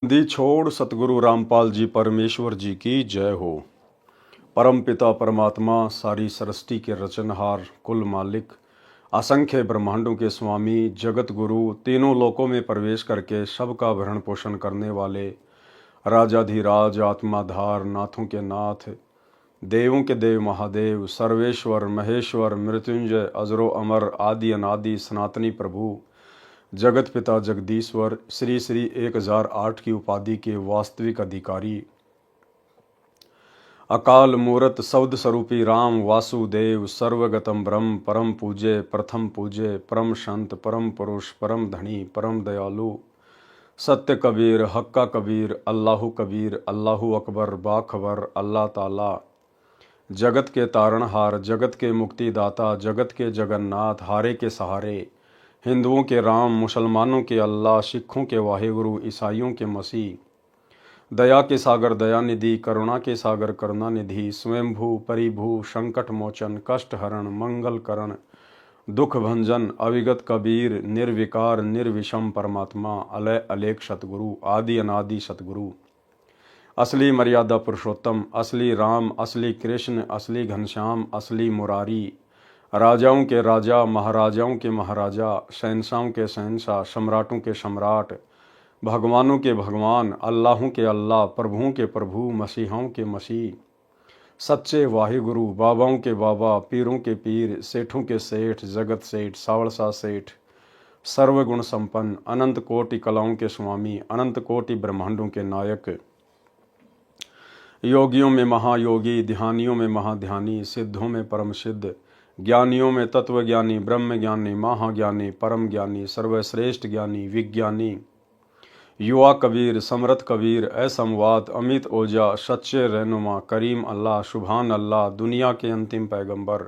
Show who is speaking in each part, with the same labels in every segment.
Speaker 1: दी छोड़ सतगुरु रामपाल जी परमेश्वर जी की जय हो। परम पिता परमात्मा, सारी सृष्टि के रचनहार, कुल मालिक, असंख्य ब्रह्मांडों के स्वामी, जगत गुरु, तीनों लोकों में प्रवेश करके सबका भरण पोषण करने वाले, राजाधिराज, आत्माधार, नाथों के नाथ, देवों के देव महादेव, सर्वेश्वर, महेश्वर, मृत्युंजय, अजरो अमर, आदि अनादि, सनातनी प्रभु, जगत पिता जगदीश्वर, श्री श्री 1008 की उपाधि के वास्तविक अधिकारी, अकाल मूरत शब्द स्वरूपी राम वासुदेव, सर्वगतम ब्रह्म, परम पूज्य, प्रथम पूज्य, परम संत, परम पुरुष, परम धनी, परम दयालु, सत्य कबीर, हक्का कबीर, अल्लाहु कबीर, अल्लाहु अकबर, बाखबर, अल्लाह ताला, जगत के तारणहार, जगत के मुक्तिदाता, जगत के जगन्नाथ, हारे के सहारे, हिंदुओं के राम, मुसलमानों के अल्लाह, सिखों के वाहेगुरु, ईसाइयों के मसीह, दया के सागर दयानिधि, करुणा के सागर करुणानिधि, स्वयंभू परिभू, संकट मोचन, कष्ट हरण, मंगल करण, दुख भंजन, अविगत कबीर, निर्विकार निर्विषम परमात्मा, अलय अलेख सतगुरु, आदि अनादि सतगुरु, असली मर्यादा पुरुषोत्तम, असली राम, असली कृष्ण, असली घनश्याम, असली मुरारी, राजाओं के राजा, महाराजाओं के महाराजा, शहंशाहों के शहंशाह, सम्राटों के सम्राट, भगवानों के भगवान, अल्लाहों के अल्लाह, प्रभुओं के प्रभु, मसीहों के मसीह, सच्चे वाहिगुरु, बाबाओं के बाबा, पीरों के पीर, सेठों के सेठ, जगत सेठ, सावड़सा सेठ, सर्वगुण संपन्न, अनंत कोटि कलाओं के स्वामी, अनंत कोटि ब्रह्मांडों के नायक, योगियों में महायोगी, ध्यानियों में महाध्यानी, सिद्धों में परम सिद्ध, ज्ञानियों में तत्वज्ञानी, ब्रह्म ज्ञानी, महाज्ञानी, परम ज्ञानी, सर्वश्रेष्ठ ज्ञानी, विज्ञानी, युवा कबीर, समरथ कबीर, असमवाद, अमित ओजा, सच्चे रहनुमा, करीम अल्लाह, सुभान अल्लाह, दुनिया के अंतिम पैगंबर,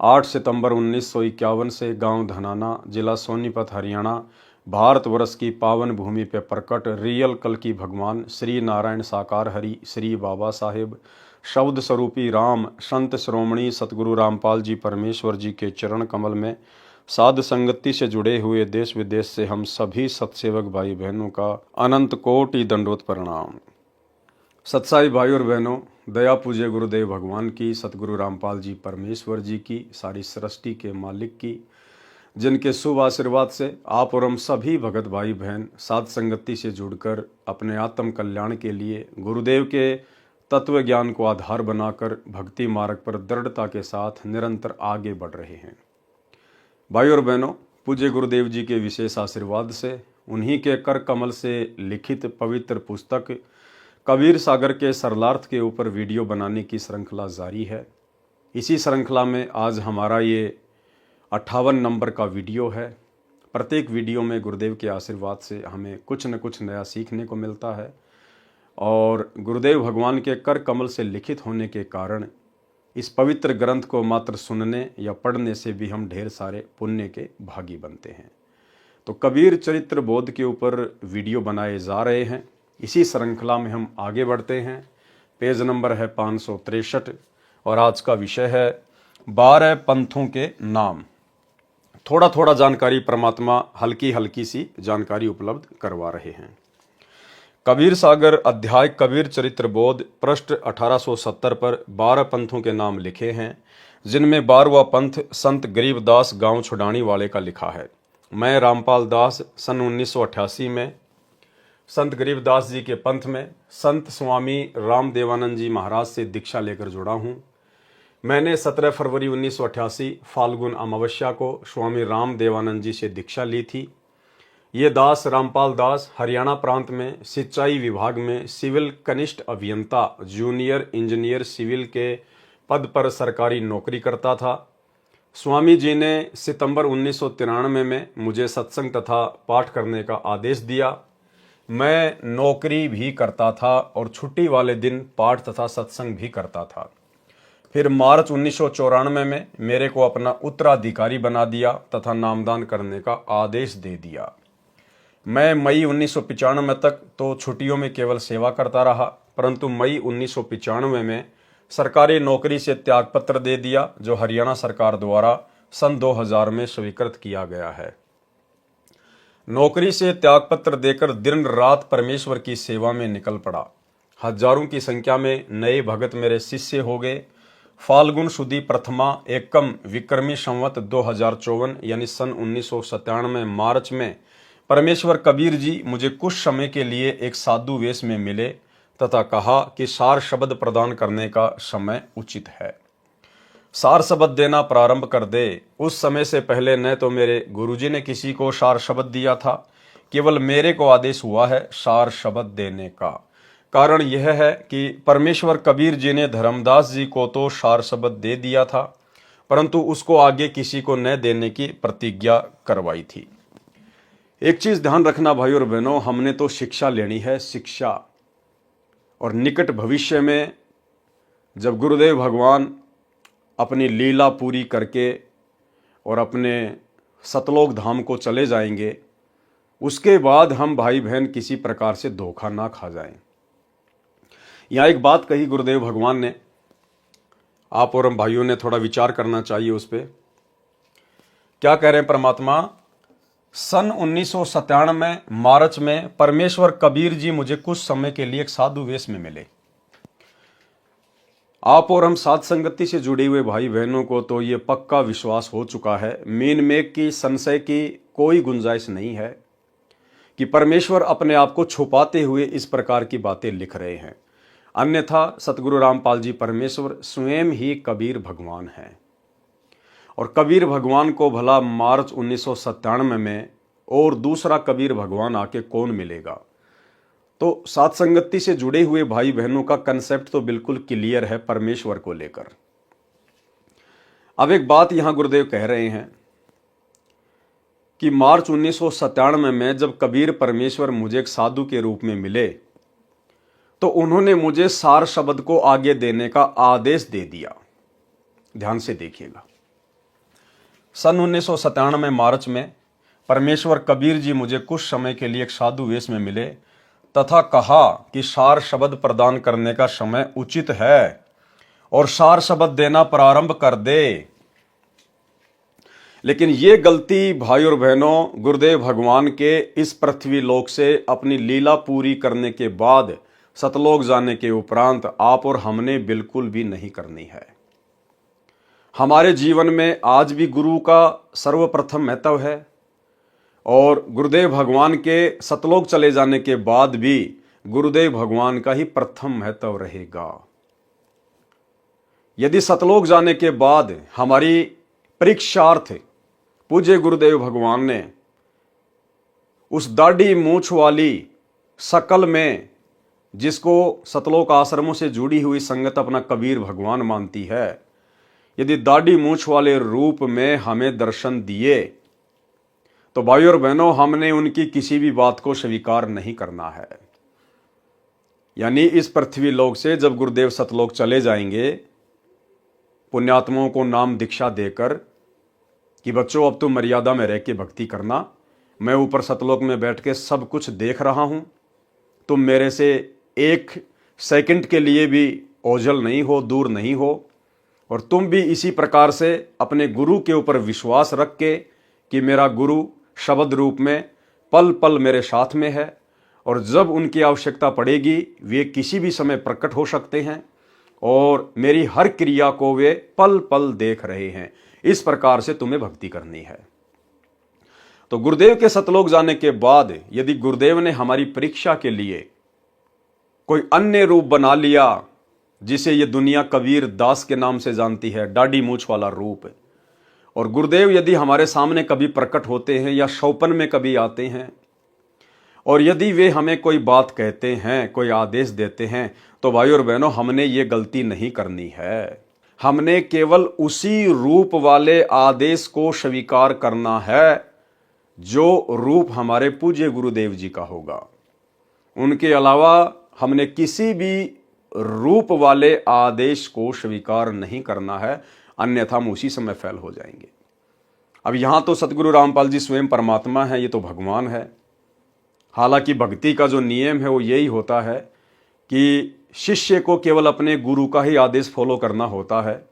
Speaker 1: 8 सितंबर 1951 से गांव धनाना, जिला सोनीपत, हरियाणा, भारतवर्ष की पावन भूमि पे प्रकट रियल कल की भगवान श्री नारायण साकार हरि, श्री बाबा साहेब, शब्द स्वरूपी राम, संत श्रोमणी सतगुरु रामपाल जी परमेश्वर जी के चरण कमल में साध संगति से जुड़े हुए देश विदेश से हम सभी सत्सेवक भाई बहनों का अनंत कोटि दंडोत प्रणाम। सत्साई भाई और बहनों, दया पूज्य गुरुदेव भगवान की, सतगुरु रामपाल जी परमेश्वर जी की, सारी सृष्टि के मालिक की, जिनके शुभ आशीर्वाद से आप और हम सभी भगत भाई बहन साध संगति से जुड़कर अपने आत्म कल्याण के लिए गुरुदेव के तत्व ज्ञान को आधार बनाकर भक्ति मार्ग पर दृढ़ता के साथ निरंतर आगे बढ़ रहे हैं। भाई और बहनों, पूज्य गुरुदेव जी के विशेष आशीर्वाद से, उन्हीं के कर कमल से लिखित पवित्र पुस्तक कबीर सागर के सरलार्थ के ऊपर वीडियो बनाने की श्रृंखला जारी है। इसी श्रृंखला में आज हमारा ये 58 नंबर का वीडियो है। प्रत्येक वीडियो में गुरुदेव के आशीर्वाद से हमें कुछ न कुछ नया सीखने को मिलता है और गुरुदेव भगवान के कर कमल से लिखित होने के कारण इस पवित्र ग्रंथ को मात्र सुनने या पढ़ने से भी हम ढेर सारे पुण्य के भागी बनते हैं। तो कबीर चरित्र बोध के ऊपर वीडियो बनाए जा रहे हैं। इसी श्रृंखला में हम आगे बढ़ते हैं। पेज नंबर है 563 और आज का विषय है 12 पंथों के नाम। थोड़ा थोड़ा जानकारी परमात्मा हल्की हल्की सी जानकारी उपलब्ध करवा रहे हैं। कबीर सागर अध्याय कबीर चरित्र बोध पृष्ठ 1870 पर 12 पंथों के नाम लिखे हैं, जिनमें 12वां पंथ संत गरीबदास गांव छुड़ानी वाले का लिखा है। मैं रामपाल दास सन 1988 में संत गरीबदास जी के पंथ में संत स्वामी राम देवानंद जी महाराज से दीक्षा लेकर जुड़ा हूं। मैंने 17 फरवरी 1988 फाल्गुन अमावस्या को स्वामी राम देवानंद जी से दीक्षा ली थी। ये दास रामपाल दास हरियाणा प्रांत में सिंचाई विभाग में सिविल कनिष्ठ अभियंता जूनियर इंजीनियर सिविल के पद पर सरकारी नौकरी करता था। स्वामी जी ने सितंबर 1993 में मुझे सत्संग तथा पाठ करने का आदेश दिया। मैं नौकरी भी करता था और छुट्टी वाले दिन पाठ तथा सत्संग भी करता था। फिर मार्च 1994 में मेरे को अपना उत्तराधिकारी बना दिया तथा नामदान करने का आदेश दे दिया। मैं मई 1995 तक तो छुट्टियों में केवल सेवा करता रहा, परंतु मई 1995 में सरकारी नौकरी से त्यागपत्र दे दिया, जो हरियाणा सरकार द्वारा सन 2000 में स्वीकृत किया गया है। नौकरी से त्यागपत्र देकर दिन रात परमेश्वर की सेवा में निकल पड़ा। हजारों की संख्या में नए भगत मेरे शिष्य हो गए। फाल्गुन शुदी प्रथमा एकम विक्रमी संवत 2054 यानी सन 1997 मार्च में परमेश्वर कबीर जी मुझे कुछ समय के लिए एक साधु वेश में मिले तथा कहा कि सार शब्द प्रदान करने का समय उचित है। सार शब्द देना प्रारंभ कर दे। उस समय से पहले न तो मेरे गुरुजी ने किसी को सार शब्द दिया था, केवल मेरे को आदेश हुआ है सार शब्द देने का। कारण यह है कि परमेश्वर कबीर जी ने धर्मदास जी को तो सार शब्द दे दिया था, परंतु उसको आगे किसी को न देने की प्रतिज्ञा करवाई थी। एक चीज ध्यान रखना भाई और बहनों, हमने तो शिक्षा लेनी है, शिक्षा। और निकट भविष्य में जब गुरुदेव भगवान अपनी लीला पूरी करके और अपने सतलोक धाम को चले जाएंगे, उसके बाद हम भाई बहन किसी प्रकार से धोखा ना खा जाएं। यहाँ एक बात कही गुरुदेव भगवान ने, आप और हम भाइयों ने थोड़ा विचार करना चाहिए उस पर। क्या कह रहे हैं परमात्मा? सन 1997 मार्च में परमेश्वर कबीर जी मुझे कुछ समय के लिए एक साधु वेश में मिले। आप और हम साध संगति से जुड़े हुए भाई बहनों को तो ये पक्का विश्वास हो चुका है, मीन मेघ की संशय की कोई गुंजाइश नहीं है कि परमेश्वर अपने आप को छुपाते हुए इस प्रकार की बातें लिख रहे हैं। अन्यथा सतगुरु रामपाल जी परमेश्वर स्वयं ही कबीर भगवान हैं। और कबीर भगवान को भला मार्च 1997 में और दूसरा कबीर भगवान आके कौन मिलेगा? तो साथ संगति से जुड़े हुए भाई बहनों का कंसेप्ट तो बिल्कुल क्लियर है परमेश्वर को लेकर। अब एक बात यहां गुरुदेव कह रहे हैं कि मार्च 1997 में जब कबीर परमेश्वर मुझे एक साधु के रूप में मिले तो उन्होंने मुझे सार शब्द को आगे देने का आदेश दे दिया। ध्यान से देखिएगा, सन 1997 मार्च में परमेश्वर कबीर जी मुझे कुछ समय के लिए एक साधु वेश में मिले तथा कहा कि सार शब्द प्रदान करने का समय उचित है और सार शब्द देना प्रारंभ कर दे। लेकिन ये गलती भाई और बहनों, गुरुदेव भगवान के इस पृथ्वी लोक से अपनी लीला पूरी करने के बाद सतलोक जाने के उपरांत आप और हमने बिल्कुल भी नहीं करनी है। हमारे जीवन में आज भी गुरु का सर्वप्रथम महत्व है और गुरुदेव भगवान के सतलोक चले जाने के बाद भी गुरुदेव भगवान का ही प्रथम महत्व रहेगा। यदि सतलोक जाने के बाद हमारी परीक्षार्थ पूज्य गुरुदेव भगवान ने उस दाढ़ी मूछ वाली शकल में, जिसको सतलोक आश्रमों से जुड़ी हुई संगत अपना कबीर भगवान मानती है, यदि दाढ़ी मूछ वाले रूप में हमें दर्शन दिए तो भाई और बहनों, हमने उनकी किसी भी बात को स्वीकार नहीं करना है। यानी इस पृथ्वी लोक से जब गुरुदेव सतलोक चले जाएंगे, पुण्यात्माओं को नाम दीक्षा देकर कि बच्चों अब तुम मर्यादा में रह के भक्ति करना, मैं ऊपर सतलोक में बैठ के सब कुछ देख रहा हूं, तुम मेरे से एक सेकंड के लिए भी ओझल नहीं हो, दूर नहीं हो, और तुम भी इसी प्रकार से अपने गुरु के ऊपर विश्वास रख के कि मेरा गुरु शब्द रूप में पल पल मेरे साथ में है और जब उनकी आवश्यकता पड़ेगी वे किसी भी समय प्रकट हो सकते हैं और मेरी हर क्रिया को वे पल पल देख रहे हैं। इस प्रकार से तुम्हें भक्ति करनी है। तो गुरुदेव के सतलोक जाने के बाद यदि गुरुदेव ने हमारी परीक्षा के लिए कोई अन्य रूप बना लिया, जिसे ये दुनिया कबीर दास के नाम से जानती है, दाढ़ी मूछ वाला रूप, और गुरुदेव यदि हमारे सामने कभी प्रकट होते हैं या शौपन में कभी आते हैं और यदि वे हमें कोई बात कहते हैं, कोई आदेश देते हैं, तो भाई और बहनों, हमने ये गलती नहीं करनी है। हमने केवल उसी रूप वाले आदेश को स्वीकार करना है जो रूप हमारे पूज्य गुरुदेव जी का होगा। उनके अलावा हमने किसी भी रूप वाले आदेश को स्वीकार नहीं करना है, अन्यथा हम उसी समय फेल हो जाएंगे। अब यहां तो सतगुरु रामपाल जी स्वयं परमात्मा है, ये तो भगवान है। हालांकि भक्ति का जो नियम है वो यही होता है कि शिष्य को केवल अपने गुरु का ही आदेश फॉलो करना होता है,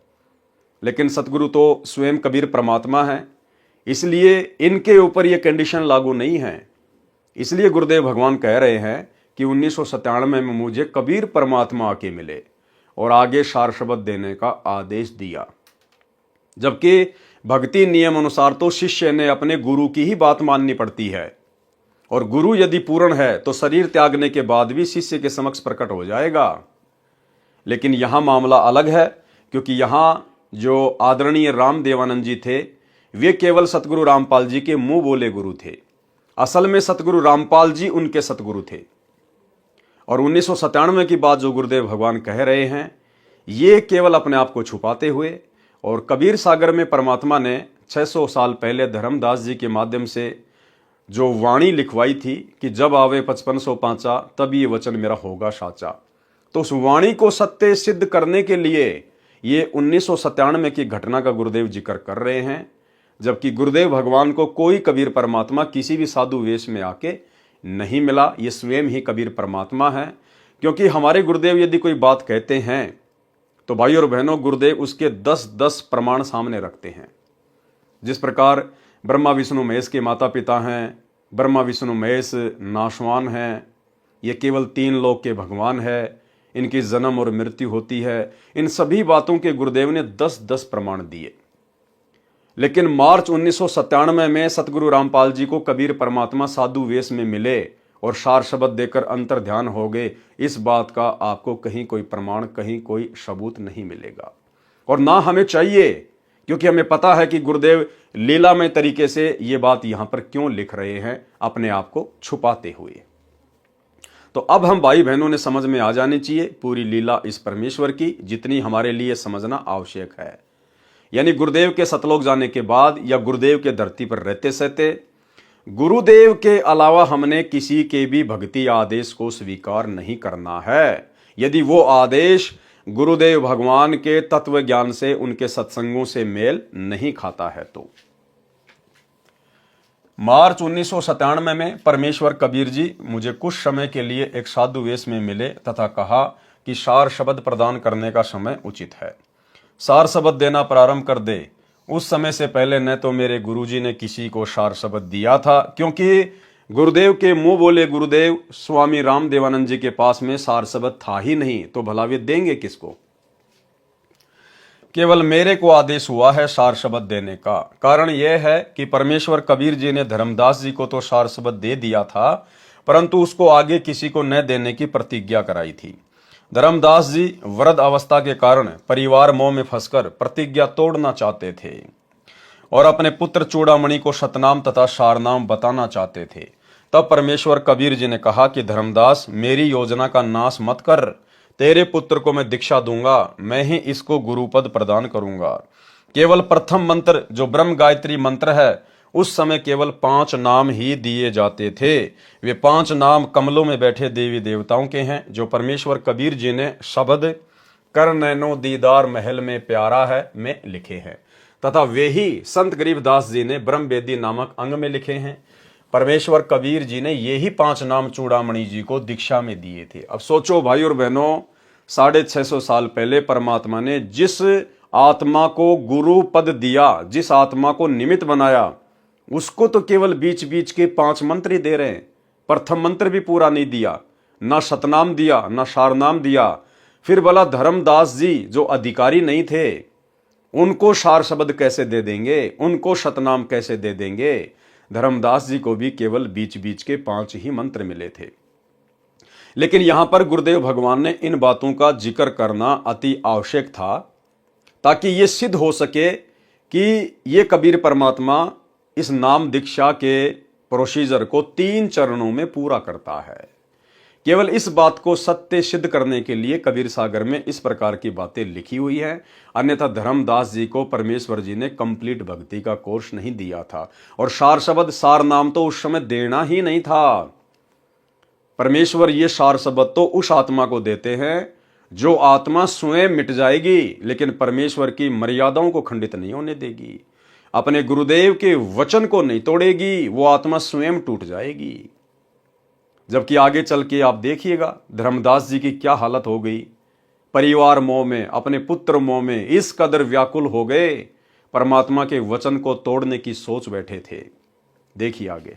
Speaker 1: लेकिन सतगुरु तो स्वयं कबीर परमात्मा है, इसलिए इनके ऊपर यह कंडीशन लागू नहीं है। इसलिए गुरुदेव भगवान कह रहे हैं कि 1997 में मुझे कबीर परमात्मा आके मिले और आगे सार शब्द देने का आदेश दिया। जबकि भक्ति नियम अनुसार तो शिष्य ने अपने गुरु की ही बात माननी पड़ती है, और गुरु यदि पूर्ण है तो शरीर त्यागने के बाद भी शिष्य के समक्ष प्रकट हो जाएगा। लेकिन यहां मामला अलग है, क्योंकि यहां जो आदरणीय राम देवानंद जी थे वे केवल सतगुरु रामपाल जी के मुंह बोले गुरु थे। असल में सतगुरु रामपाल जी उनके सतगुरु थे। और 1997 की बात जो गुरुदेव भगवान कह रहे हैं ये केवल अपने आप को छुपाते हुए, और कबीर सागर में परमात्मा ने 600 साल पहले धर्मदास जी के माध्यम से जो वाणी लिखवाई थी कि जब आवे 5500 पांचा तब ये वचन मेरा होगा साचा, तो उस वाणी को सत्य सिद्ध करने के लिए ये 1997 की घटना का गुरुदेव जिक्र कर रहे हैं। जबकि गुरुदेव भगवान को कोई कबीर परमात्मा किसी भी साधु वेश में आके नहीं मिला, ये स्वयं ही कबीर परमात्मा है। क्योंकि हमारे गुरुदेव यदि कोई बात कहते हैं तो भाई और बहनों गुरुदेव उसके 10-10 प्रमाण सामने रखते हैं। जिस प्रकार ब्रह्मा विष्णु महेश के माता पिता हैं, ब्रह्मा विष्णु महेश नाशवान हैं, ये केवल 3 लोक के भगवान है, इनकी जन्म और मृत्यु होती है, इन सभी बातों के गुरुदेव ने 10-10 प्रमाण दिए। लेकिन मार्च 1997 में सतगुरु रामपाल जी को कबीर परमात्मा साधु वेश में मिले और सार शब्द देकर अंतर ध्यान हो गए, इस बात का आपको कहीं कोई प्रमाण, कहीं कोई सबूत नहीं मिलेगा। और ना हमें चाहिए, क्योंकि हमें पता है कि गुरुदेव लीलामय तरीके से ये बात यहां पर क्यों लिख रहे हैं, अपने आप को छुपाते हुए। तो अब हम भाई बहनों ने समझ में आ जानी चाहिए पूरी लीला इस परमेश्वर की, जितनी हमारे लिए समझना आवश्यक है। यानी गुरुदेव के सतलोक जाने के बाद या गुरुदेव के धरती पर रहते सहते गुरुदेव के अलावा हमने किसी के भी भक्ति आदेश को स्वीकार नहीं करना है, यदि वो आदेश गुरुदेव भगवान के तत्व ज्ञान से, उनके सत्संगों से मेल नहीं खाता है। तो मार्च 1997 में परमेश्वर कबीर जी मुझे कुछ समय के लिए एक साधु वेश में मिले तथा कहा कि सार शब्द प्रदान करने का समय उचित है, सार शब्द देना प्रारंभ कर दे। उस समय से पहले न तो मेरे गुरुजी ने किसी को सार शब्द दिया था, क्योंकि गुरुदेव के मुंह बोले गुरुदेव स्वामी राम देवानंद जी के पास में सार शब्द था ही नहीं, तो भला वे देंगे किसको। केवल मेरे को आदेश हुआ है सार शब्द देने का। कारण यह है कि परमेश्वर कबीर जी ने धर्मदास जी को तो सार शब्द दे दिया था, परंतु उसको आगे किसी को न देने की प्रतिज्ञा कराई थी। धर्मदास जी वृद्ध अवस्था के कारण परिवार मोह में फंसकर प्रतिज्ञा तोड़ना चाहते थे और अपने पुत्र चूड़ामणि को सतनाम तथा सारनाम बताना चाहते थे। तब परमेश्वर कबीर जी ने कहा कि धर्मदास मेरी योजना का नाश मत कर, तेरे पुत्र को मैं दीक्षा दूंगा, मैं ही इसको गुरुपद प्रदान करूंगा। केवल प्रथम मंत्र जो ब्रह्म गायत्री मंत्र है, उस समय केवल 5 नाम ही दिए जाते थे। वे 5 नाम कमलों में बैठे देवी देवताओं के हैं, जो परमेश्वर कबीर जी ने शब्द कर नैनो दीदार महल में प्यारा है में लिखे हैं, तथा वे ही संत गरीबदास जी ने ब्रह्म वेदी नामक अंग में लिखे हैं। परमेश्वर कबीर जी ने ये ही 5 नाम चूड़ामणि जी को दीक्षा में दिए थे। अब सोचो भाई और बहनों, 650 साल पहले परमात्मा ने जिस आत्मा को गुरु पद दिया, जिस आत्मा को निमित्त बनाया, उसको तो केवल बीच बीच के 5 मंत्र ही दे रहे हैं। प्रथम मंत्र भी पूरा नहीं दिया, ना सतनाम दिया, ना सारनाम दिया। फिर भला धर्मदास जी जो अधिकारी नहीं थे, उनको सार शब्द कैसे दे देंगे, उनको सतनाम कैसे दे देंगे। धर्मदास जी को भी केवल बीच बीच के 5 ही मंत्र मिले थे। लेकिन यहां पर गुरुदेव भगवान ने इन बातों का जिक्र करना अति आवश्यक था, ताकि यह सिद्ध हो सके कि ये कबीर परमात्मा इस नाम दीक्षा के प्रोसीजर को 3 चरणों में पूरा करता है। केवल इस बात को सत्य सिद्ध करने के लिए कबीर सागर में इस प्रकार की बातें लिखी हुई है। अन्यथा धर्मदास जी को परमेश्वर जी ने कंप्लीट भक्ति का कोर्स नहीं दिया था, और सार शब्द सार नाम तो उस समय देना ही नहीं था। परमेश्वर ये सार शब्द तो उस आत्मा को देते हैं जो आत्मा स्वयं मिट जाएगी, लेकिन परमेश्वर की मर्यादाओं को खंडित नहीं होने देगी, अपने गुरुदेव के वचन को नहीं तोड़ेगी, वो आत्मा स्वयं टूट जाएगी। जबकि आगे चल के आप देखिएगा धर्मदास जी की क्या हालत हो गई। परिवार मोह में, अपने पुत्र मोह में इस कदर व्याकुल हो गए, परमात्मा के वचन को तोड़ने की सोच बैठे थे। देखिए आगे।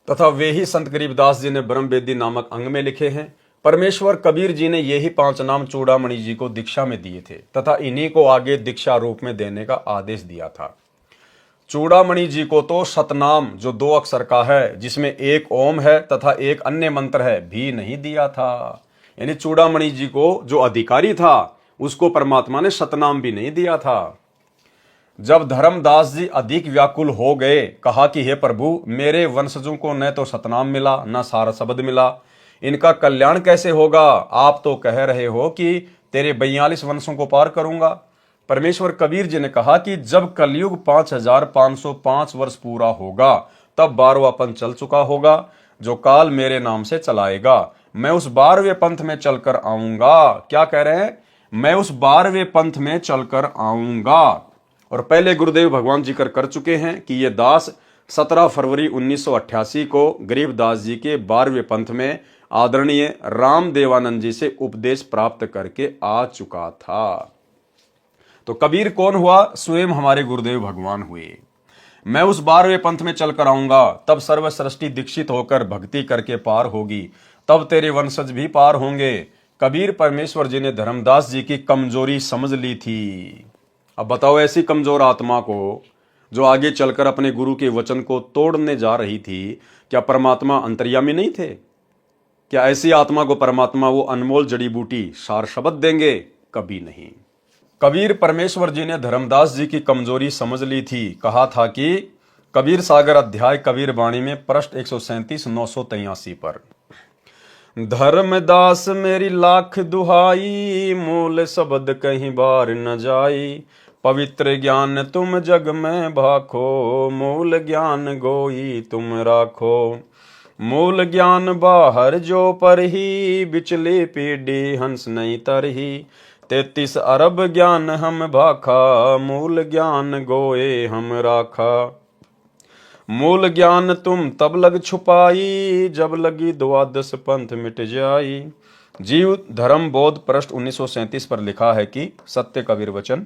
Speaker 1: तथा वे ही संत गरीबदास जी ने ब्रह्म वेदी नामक अंग में लिखे हैं। परमेश्वर कबीर जी ने यही 5 नाम चूड़ामणि जी को दीक्षा में दिए थे तथा इन्हीं को आगे दीक्षा रूप में देने का आदेश दिया था। चूड़ामणि जी को तो सतनाम जो 2 अक्षर का है, जिसमें एक ओम है तथा एक अन्य मंत्र है, भी नहीं दिया था। यानी चूड़ामणि जी को जो अधिकारी था उसको परमात्मा ने सतनाम भी नहीं दिया था। जब धर्मदास जी अधिक व्याकुल हो गए, कहा कि हे प्रभु, मेरे वंशजों को न तो सतनाम मिला न सार शब्द मिला, इनका कल्याण कैसे होगा? आप तो कह रहे हो कि तेरे 42 वंशों को पार करूंगा। परमेश्वर कबीर जी ने कहा कि जब कलयुग 5505 वर्ष पूरा होगा तब 12वां पंथ चल चुका होगा, जो काल मेरे नाम से चलाएगा। मैं उस 12वें पंथ में चलकर आऊंगा। क्या कह रहे हैं? मैं उस 12वें पंथ में चलकर आऊंगा। और पहले गुरुदेव भगवान जिक्र कर चुके हैं कि ये दास 17 फरवरी 1988 को गरीबदास जी के 12वें पंथ में आदरणीय रामदेवानंद जी से उपदेश प्राप्त करके आ चुका था। तो कबीर कौन हुआ? स्वयं हमारे गुरुदेव भगवान हुए। मैं उस 12वें पंथ में चलकर आऊंगा, तब सर्व सृष्टि दीक्षित होकर भक्ति करके पार होगी, तब तेरे वंशज भी पार होंगे। कबीर परमेश्वर जी ने धर्मदास जी की कमजोरी समझ ली थी। अब बताओ, ऐसी कमजोर आत्मा को जो आगे चलकर अपने गुरु के वचन को तोड़ने जा रही थी, क्या परमात्मा अंतर्यामी नहीं थे? क्या ऐसी आत्मा को परमात्मा वो अनमोल जड़ी बूटी सार शब्द देंगे? कभी नहीं। कबीर परमेश्वर जी ने धर्मदास जी की कमजोरी समझ ली थी। कहा था कि कबीर सागर अध्याय कबीर वाणी में पृष्ठ 137 983 पर, धर्मदास मेरी लाख दुहाई, मूल शब्द कहीं बार न जाई, पवित्र ज्ञान तुम जग में भाखो, मूल ज्ञान गोई तुम राखो। मूल ज्ञान बाहर जो पर ही, बिचली पीढ़ी हंस नहीं तरही, 33 अरब ज्ञान हम भाखा, मूल ज्ञान गोए हम राखा। मूल ज्ञान तुम तब लग छुपाई, जब लगी 12 पंथ मिट जाई। जीव धर्म बोध पृष्ठ 1937 पर लिखा है कि सत्य कबीर वचन,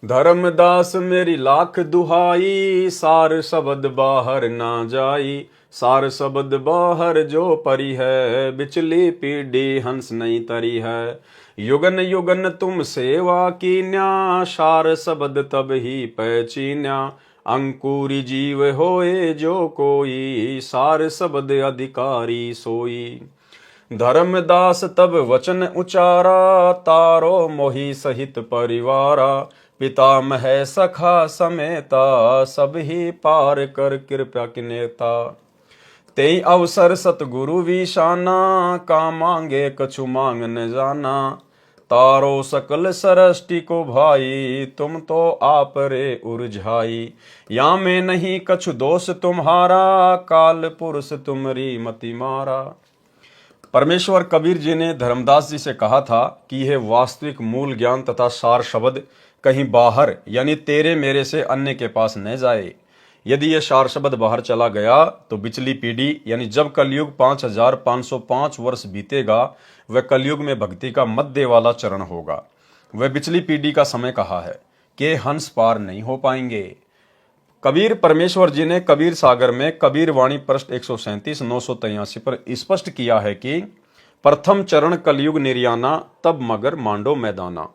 Speaker 1: धर्मदास मेरी लाख दुहाई, सार शब्द बाहर ना जाई, सार शब्द बाहर जो परी है, बिचली पीढ़ी हंस नहीं तरी है। युगन युगन तुम सेवा कीन्या, सार शब्द तब ही पहचीन्या, अंकुरी जीव होए जो कोई, सार शब्द अधिकारी सोई। धर्मदास तब वचन उचारा, तारो मोही सहित परिवारा, पितामह सखा समेता, सब ही पार कर कृपा की नेता। तेई अवसर सतगुरु विशाना, का मांगे कछु मांग न जाना, तारो सकल सृष्टि को भाई, तुम तो आप रे उरझाई। या में नहीं कछु दोष तुम्हारा, काल पुरुष तुमरी मति मारा। परमेश्वर कबीर जी ने धर्मदास जी से कहा था कि यह वास्तविक मूल ज्ञान तथा सार शब्द कहीं बाहर यानी तेरे मेरे से अन्य के पास न जाए। यदि यह सार शब्द बाहर चला गया तो बिचली पीढ़ी यानी जब कलयुग 5505 वर्ष बीतेगा, वह कलयुग में भक्ति का मध्य वाला चरण होगा। वह बिचली पीढ़ी का समय कहा है कि हंस पार नहीं हो पाएंगे। कबीर परमेश्वर जी ने कबीर सागर में कबीर वाणी पृष्ठ 137 983 पर स्पष्ट किया है कि प्रथम चरण कलयुग निर्याना, तब मगर मांडो मैदाना।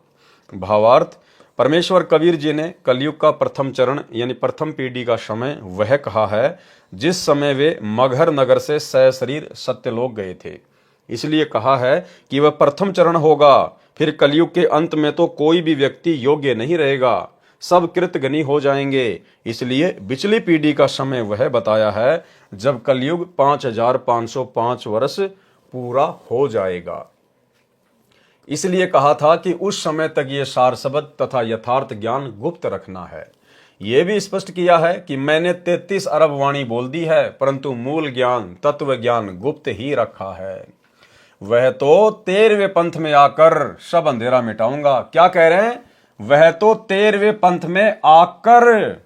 Speaker 1: भावार्थ, परमेश्वर कबीर जी ने कलयुग का प्रथम चरण यानी प्रथम पीढ़ी का समय वह कहा है जिस समय वे मगहर नगर से सशरीर सत्यलोक गए थे। इसलिए कहा है कि वह प्रथम चरण होगा। फिर कलयुग के अंत में तो कोई भी व्यक्ति योग्य नहीं रहेगा, सब कृतघ्नी हो जाएंगे। इसलिए बिचली पीढ़ी का समय वह बताया है जब कलयुग 5505 वर्ष पूरा हो जाएगा। इसलिए कहा था कि उस समय तक ये सार शब्द तथा यथार्थ ज्ञान गुप्त रखना है। यह भी स्पष्ट किया है कि मैंने 33 अरब वाणी बोल दी है, परंतु मूल ज्ञान तत्व ज्ञान गुप्त ही रखा है। वह तो 13वें पंथ में आकर सब अंधेरा मिटाऊंगा। क्या कह रहे हैं? वह तो 13वें पंथ में आकर,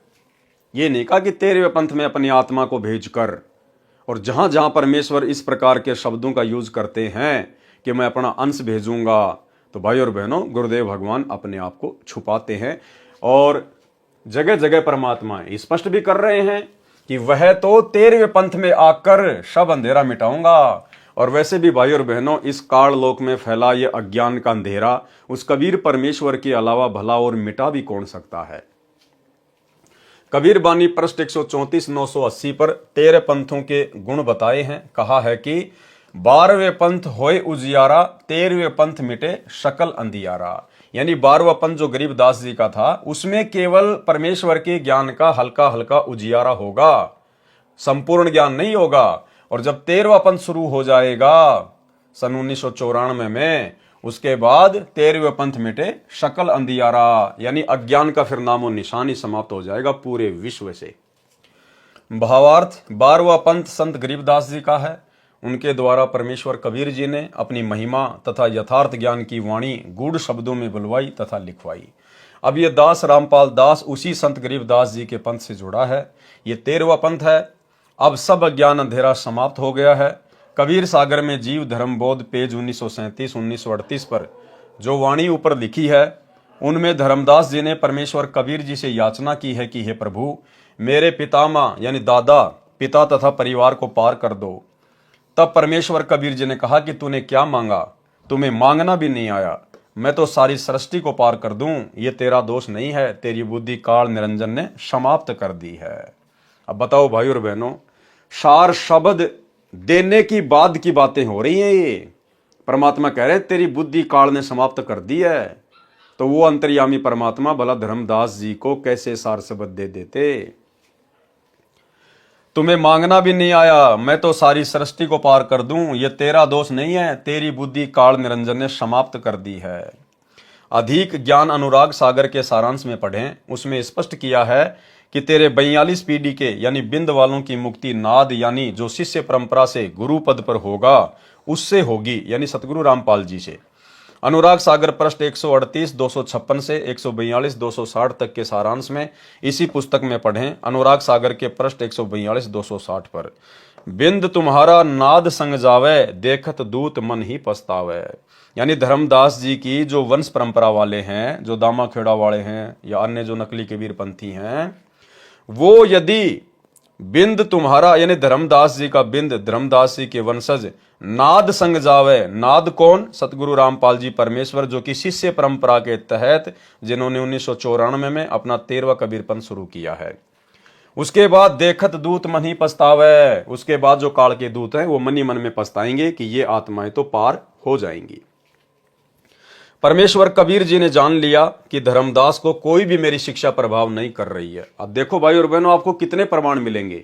Speaker 1: ये नहीं कहा कि 13वें पंथ में अपनी आत्मा को भेजकर। और जहां जहां परमेश्वर इस प्रकार के शब्दों का यूज करते हैं कि मैं अपना अंश भेजूंगा, तो भाई और बहनों, गुरुदेव भगवान अपने आप को छुपाते हैं और जगह जगह परमात्मा स्पष्ट भी कर रहे हैं कि वह तो 13वें पंथ में आकर सब अंधेरा मिटाऊंगा। और वैसे भी भाई और बहनों, इस काल लोक में फैला ये अज्ञान का अंधेरा उस कबीर परमेश्वर के अलावा भला और मिटा भी कौन सकता है। कबीर बानी पृष्ठ 134 980 पर 13 पंथों के गुण बताए हैं। कहा है कि 12वें पंथ होए उजियारा, 13वें पंथ मिटे शकल अंधियारा। यानी 12वां पंथ जो गरीबदास जी का था, उसमें केवल परमेश्वर के ज्ञान का हल्का हल्का उजियारा होगा, संपूर्ण ज्ञान नहीं होगा। और जब 13वां पंथ शुरू हो जाएगा सन 1994 में, उसके बाद 13वें पंथ मिटे शकल अंधियारा, यानी अज्ञान का फिर नामो निशान ही समाप्त हो जाएगा पूरे विश्व से। भावार्थ, 12वां पंथ संत गरीबदास जी का है। उनके द्वारा परमेश्वर कबीर जी ने अपनी महिमा तथा यथार्थ ज्ञान की वाणी गूढ़ शब्दों में बुलवाई तथा लिखवाई। अब ये दास रामपाल दास उसी संत गरीबदास जी के पंथ से जुड़ा है। ये 13वां पंथ है। अब सब अज्ञान अंधेरा समाप्त हो गया है। कबीर सागर में जीव धर्म बोध पेज 1937 1938 पर जो वाणी ऊपर लिखी है, उनमें धर्मदास जी ने परमेश्वर कबीर जी से याचना की है कि हे प्रभु, मेरे पितामह यानी दादा पिता तथा परिवार को पार कर दो। तब परमेश्वर कबीर जी ने कहा कि तूने क्या मांगा, तुम्हें मांगना भी नहीं आया, मैं तो सारी सृष्टि को पार कर दूं, ये तेरा दोष नहीं है, तेरी बुद्धि काल निरंजन ने समाप्त कर दी है। अब बताओ भाई और बहनों, सार शब्द देने की बाद की बातें हो रही हैं। ये परमात्मा कह रहे तेरी बुद्धि काल ने समाप्त कर दी है। तो वो अंतर्यामी परमात्मा भला धर्मदास जी को कैसे सार शब्द दे देते। तुम्हें मांगना भी नहीं आया, मैं तो सारी सृष्टि को पार कर दूं, ये तेरा दोष नहीं है, तेरी बुद्धि काल निरंजन ने समाप्त कर दी है। अधिक ज्ञान अनुराग सागर के सारांश में पढ़ें, उसमें स्पष्ट किया है कि तेरे 42 पीढ़ी के यानी बिंद वालों की मुक्ति नाद यानी जो शिष्य परंपरा से गुरु पद पर होगा उससे होगी, यानी सतगुरु रामपाल जी से। अनुराग सागर पृष्ठ 138 256 से 142 260 तक के सारांश में इसी पुस्तक में पढ़ें। अनुराग सागर के पृष्ठ 142 260 पर बिंद तुम्हारा नाद संग जावे, देखत दूत मन ही पछतावे। यानी धर्मदास जी की जो वंश परंपरा वाले हैं, जो दामा खेड़ा वाले हैं या अन्य जो नकली कबीर पंथी हैं, वो यदि बिंद तुम्हारा यानी धर्मदास जी का बिंद, धर्मदास जी के वंशज नाद संग जावे। नाद कौन? सतगुरु रामपाल जी परमेश्वर, जो कि शिष्य परंपरा के तहत जिन्होंने 1994 में अपना 13वां कबीर पंथ शुरू किया है। उसके बाद देखत दूत मन ही पछतावे, उसके बाद जो काल के दूत हैं वो मन ही मन में पछताएंगे कि ये आत्माएं तो पार हो जाएंगी। परमेश्वर कबीर जी ने जान लिया कि धर्मदास को कोई भी मेरी शिक्षा प्रभाव नहीं कर रही है। अब देखो भाई और बहनों, आपको कितने प्रमाण मिलेंगे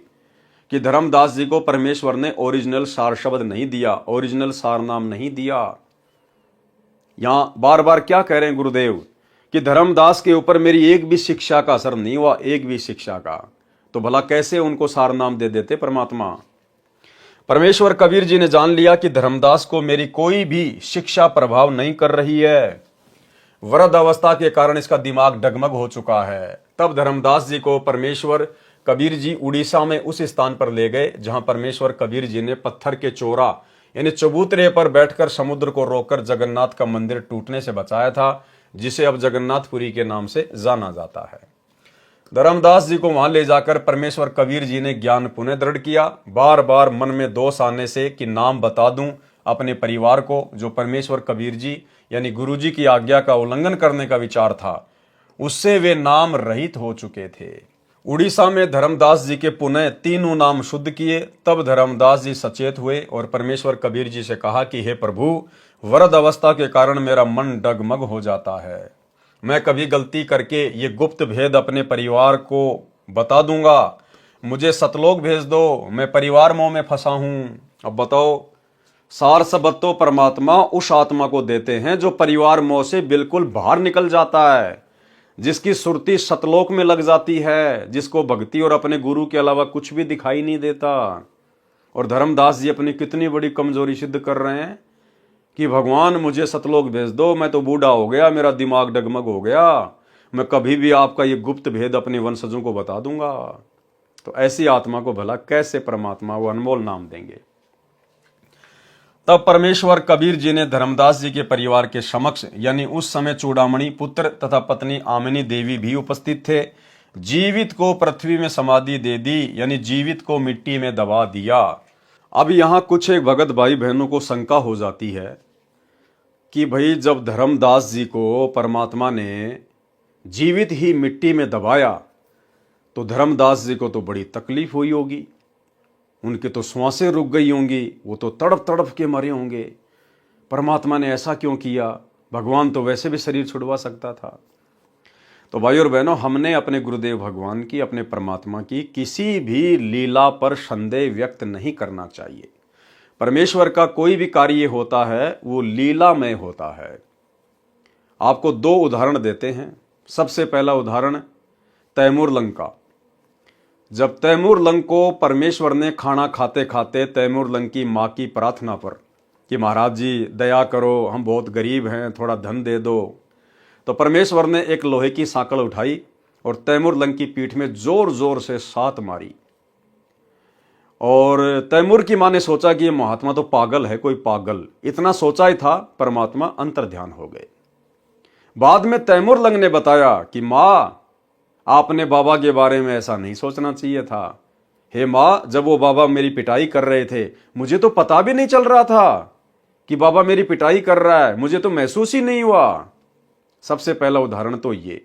Speaker 1: कि धर्मदास जी को परमेश्वर ने ओरिजिनल सार शब्द नहीं दिया, ओरिजिनल सार नाम नहीं दिया। यहां बार बार क्या कह रहे हैं गुरुदेव कि धर्मदास के ऊपर मेरी एक भी शिक्षा का असर नहीं हुआ, एक भी शिक्षा का। तो भला कैसे उनको सार नाम दे देते परमात्मा। परमेश्वर कबीर जी ने जान लिया कि धर्मदास को मेरी कोई भी शिक्षा प्रभाव नहीं कर रही है। वृद्ध अवस्था के कारण इसका दिमाग डगमग हो चुका है। तब धर्मदास जी को परमेश्वर कबीर जी उड़ीसा में उस स्थान पर ले गए जहां परमेश्वर कबीर जी ने पत्थर के चोरा यानी चबूतरे पर बैठकर समुद्र को रोककर जगन्नाथ का मंदिर टूटने से बचाया था, जिसे अब जगन्नाथपुरी के नाम से जाना जाता है। धर्मदास जी को वहां ले जाकर परमेश्वर कबीर जी ने ज्ञान पुनः दृढ़ किया। बार बार मन में दोष आने से कि नाम बता दूं अपने परिवार को, जो परमेश्वर कबीर जी यानी गुरु जी की आज्ञा का उल्लंघन करने का विचार था, उससे वे नाम रहित हो चुके थे। उड़ीसा में धर्मदास जी के पुनः तीनों नाम शुद्ध किए। तब धर्मदास जी सचेत हुए और परमेश्वर कबीर जी से कहा कि हे प्रभु, वृद्ध अवस्था के कारण मेरा मन डगमग हो जाता है। मैं कभी गलती करके ये गुप्त भेद अपने परिवार को बता दूंगा, मुझे सतलोक भेज दो, मैं परिवार मोह में फंसा हूं। अब बताओ, सार शब्द तो परमात्मा उस आत्मा को देते हैं जो परिवार मोह से बिल्कुल बाहर निकल जाता है, जिसकी सुरती सतलोक में लग जाती है, जिसको भक्ति और अपने गुरु के अलावा कुछ भी दिखाई नहीं देता। और धर्मदास जी अपनी कितनी बड़ी कमजोरी सिद्ध कर रहे हैं कि भगवान मुझे सतलोक भेज दो, मैं तो बूढ़ा हो गया, मेरा दिमाग डगमग हो गया, मैं कभी भी आपका ये गुप्त भेद अपने वंशजों को बता दूंगा। तो ऐसी आत्मा को भला कैसे परमात्मा वो अनमोल नाम देंगे। तब परमेश्वर कबीर जी ने धर्मदास जी के परिवार के समक्ष, यानी उस समय चूड़ामणि पुत्र तथा पत्नी आमिनी देवी भी उपस्थित थे, जीवित को पृथ्वी में समाधि दे दी, यानी जीवित को मिट्टी में दबा दिया। अब यहाँ कुछ एक भगत भाई बहनों को शंका हो जाती है कि भाई जब धर्मदास जी को परमात्मा ने जीवित ही मिट्टी में दबाया तो धर्मदास जी को तो बड़ी तकलीफ हुई होगी, उनकी तो श्वासें रुक गई होंगी, वो तो तड़प तड़प के मरे होंगे। परमात्मा ने ऐसा क्यों किया? भगवान तो वैसे भी शरीर छुड़वा सकता था। तो भाई और बहनों, हमने अपने गुरुदेव भगवान की, अपने परमात्मा की किसी भी लीला पर संदेह व्यक्त नहीं करना चाहिए। परमेश्वर का कोई भी कार्य होता है वो लीलामय होता है। आपको दो उदाहरण देते हैं। सबसे पहला उदाहरण तैमूर लंग का। जब तैमूर लंग को परमेश्वर ने खाना खाते खाते तैमूर लंग की माँ की प्रार्थना पर कि महाराज जी दया करो, हम बहुत गरीब हैं, थोड़ा धन दे दो, तो परमेश्वर ने एक लोहे की सांकल उठाई और तैमूर लंग की पीठ में जोर जोर से सात मारी। और तैमूर की माँ ने सोचा कि ये महात्मा तो पागल है, कोई पागल, इतना सोचा ही था, परमात्मा अंतर्ध्यान हो गए। बाद में तैमूर लंग ने बताया कि माँ, आपने बाबा के बारे में ऐसा नहीं सोचना चाहिए था। हे माँ, जब वो बाबा मेरी पिटाई कर रहे थे, मुझे तो पता भी नहीं चल रहा था कि बाबा मेरी पिटाई कर रहा है, मुझे तो महसूस ही नहीं हुआ। सबसे पहला उदाहरण तो ये।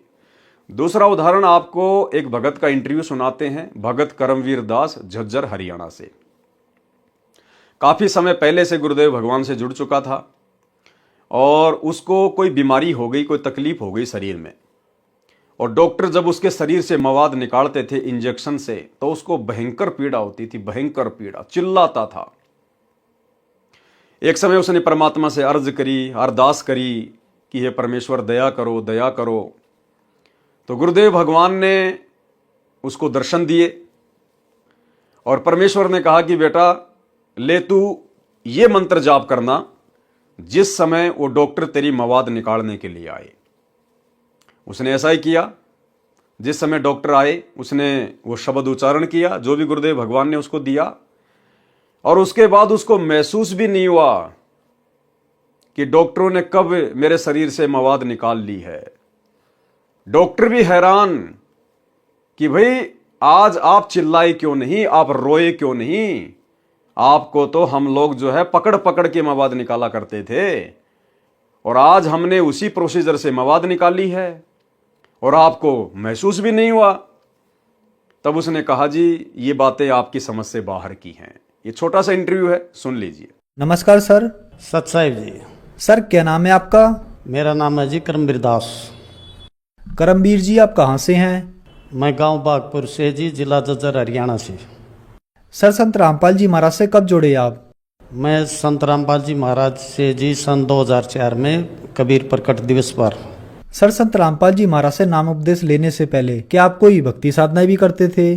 Speaker 1: दूसरा उदाहरण आपको एक भगत का इंटरव्यू सुनाते हैं, भगत करमवीर दास, झज्जर, हरियाणा से। काफी समय पहले से गुरुदेव भगवान से जुड़ चुका था और उसको कोई बीमारी हो गई, कोई तकलीफ हो गई शरीर में, और डॉक्टर जब उसके शरीर से मवाद निकालते थे इंजेक्शन से तो उसको भयंकर पीड़ा होती थी, भयंकर पीड़ा, चिल्लाता था। एक समय उसने परमात्मा से अर्ज करी, अरदास करी कि हे परमेश्वर दया करो, दया करो। तो गुरुदेव भगवान ने उसको दर्शन दिए और परमेश्वर ने कहा कि बेटा ले तू ये मंत्र जाप करना जिस समय वो डॉक्टर तेरी मवाद निकालने के लिए आए। उसने ऐसा ही किया। जिस समय डॉक्टर आए उसने वो शब्द उच्चारण किया जो भी गुरुदेव भगवान ने उसको दिया, और उसके बाद उसको महसूस भी नहीं हुआ कि डॉक्टरों ने कब मेरे शरीर से मवाद निकाल ली है। डॉक्टर भी हैरान कि भाई आज आप चिल्लाए क्यों नहीं, आप रोए क्यों नहीं, आपको तो हम लोग जो है पकड़ पकड़ के मवाद निकाला करते थे और आज हमने उसी प्रोसीजर से मवाद निकाली है और आपको महसूस भी नहीं हुआ। तब उसने कहा जी ये बातें आपकी समझ से बाहर की हैं। ये छोटा सा इंटरव्यू है, सुन लीजिए।
Speaker 2: नमस्कार सर।
Speaker 3: सत साहिब जी।
Speaker 2: सर क्या नाम है आपका?
Speaker 3: मेरा नाम है जी करमवीर दास।
Speaker 2: करमवीर जी आप कहाँ से हैं?
Speaker 3: मैं गांव बागपुर से जी, जिला झज्जर, हरियाणा से।
Speaker 2: सर संत रामपाल जी महाराज से कब जुड़े आप?
Speaker 3: मैं संत रामपाल जी महाराज से जी सन 2004 में कबीर प्रकट दिवस पर।
Speaker 2: सर संत रामपाल जी महाराज से नाम उपदेश लेने से पहले क्या आप कोई भक्ति साधना भी करते थे?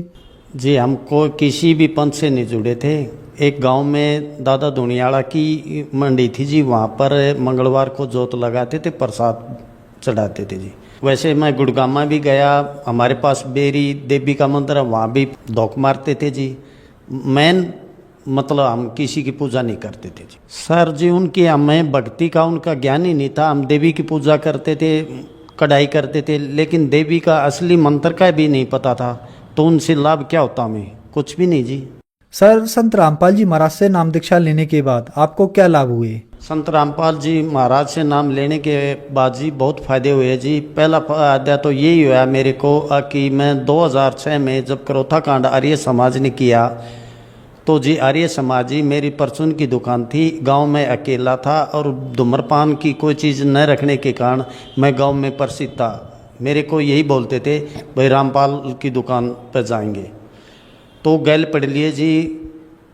Speaker 3: जी हमको किसी भी पंथ से नहीं जुड़े थे। एक गांव में दादा दुनियाड़ा की मंडी थी जी, वहाँ पर मंगलवार को जोत लगाते थे, प्रसाद चढ़ाते थे जी। वैसे मैं गुड़गामा भी गया, हमारे पास बेरी देवी का मंदिर है, वहाँ भी धोख मारते थे जी। मेन मतलब हम किसी की पूजा नहीं करते थे जी। सर जी उनकी हमें भक्ति का उनका ज्ञान ही नहीं था। हम देवी की पूजा करते थे, कढ़ाई करते थे, लेकिन देवी का असली मंत्र का भी नहीं पता था। तो उनसे लाभ क्या होता हमें? कुछ भी नहीं जी।
Speaker 2: सर संत रामपाल जी महाराज से नाम दीक्षा लेने के बाद आपको क्या लाभ हुए?
Speaker 3: संत रामपाल जी महाराज से नाम लेने के बाद जी बहुत फायदे हुए जी। पहला फायदा तो यही हुआ मेरे को कि मैं 2006 में जब करोथा कांड आर्य समाज ने किया तो जी आर्य समाज जी मेरी परचून की दुकान थी, गांव में अकेला था और धूम्रपान की कोई चीज़ न रखने के कारण मैं गांव में प्रसिद्ध था। मेरे को यही बोलते थे भाई रामपाल की दुकान पर जाएंगे, तो गैल पढ़ लिए जी।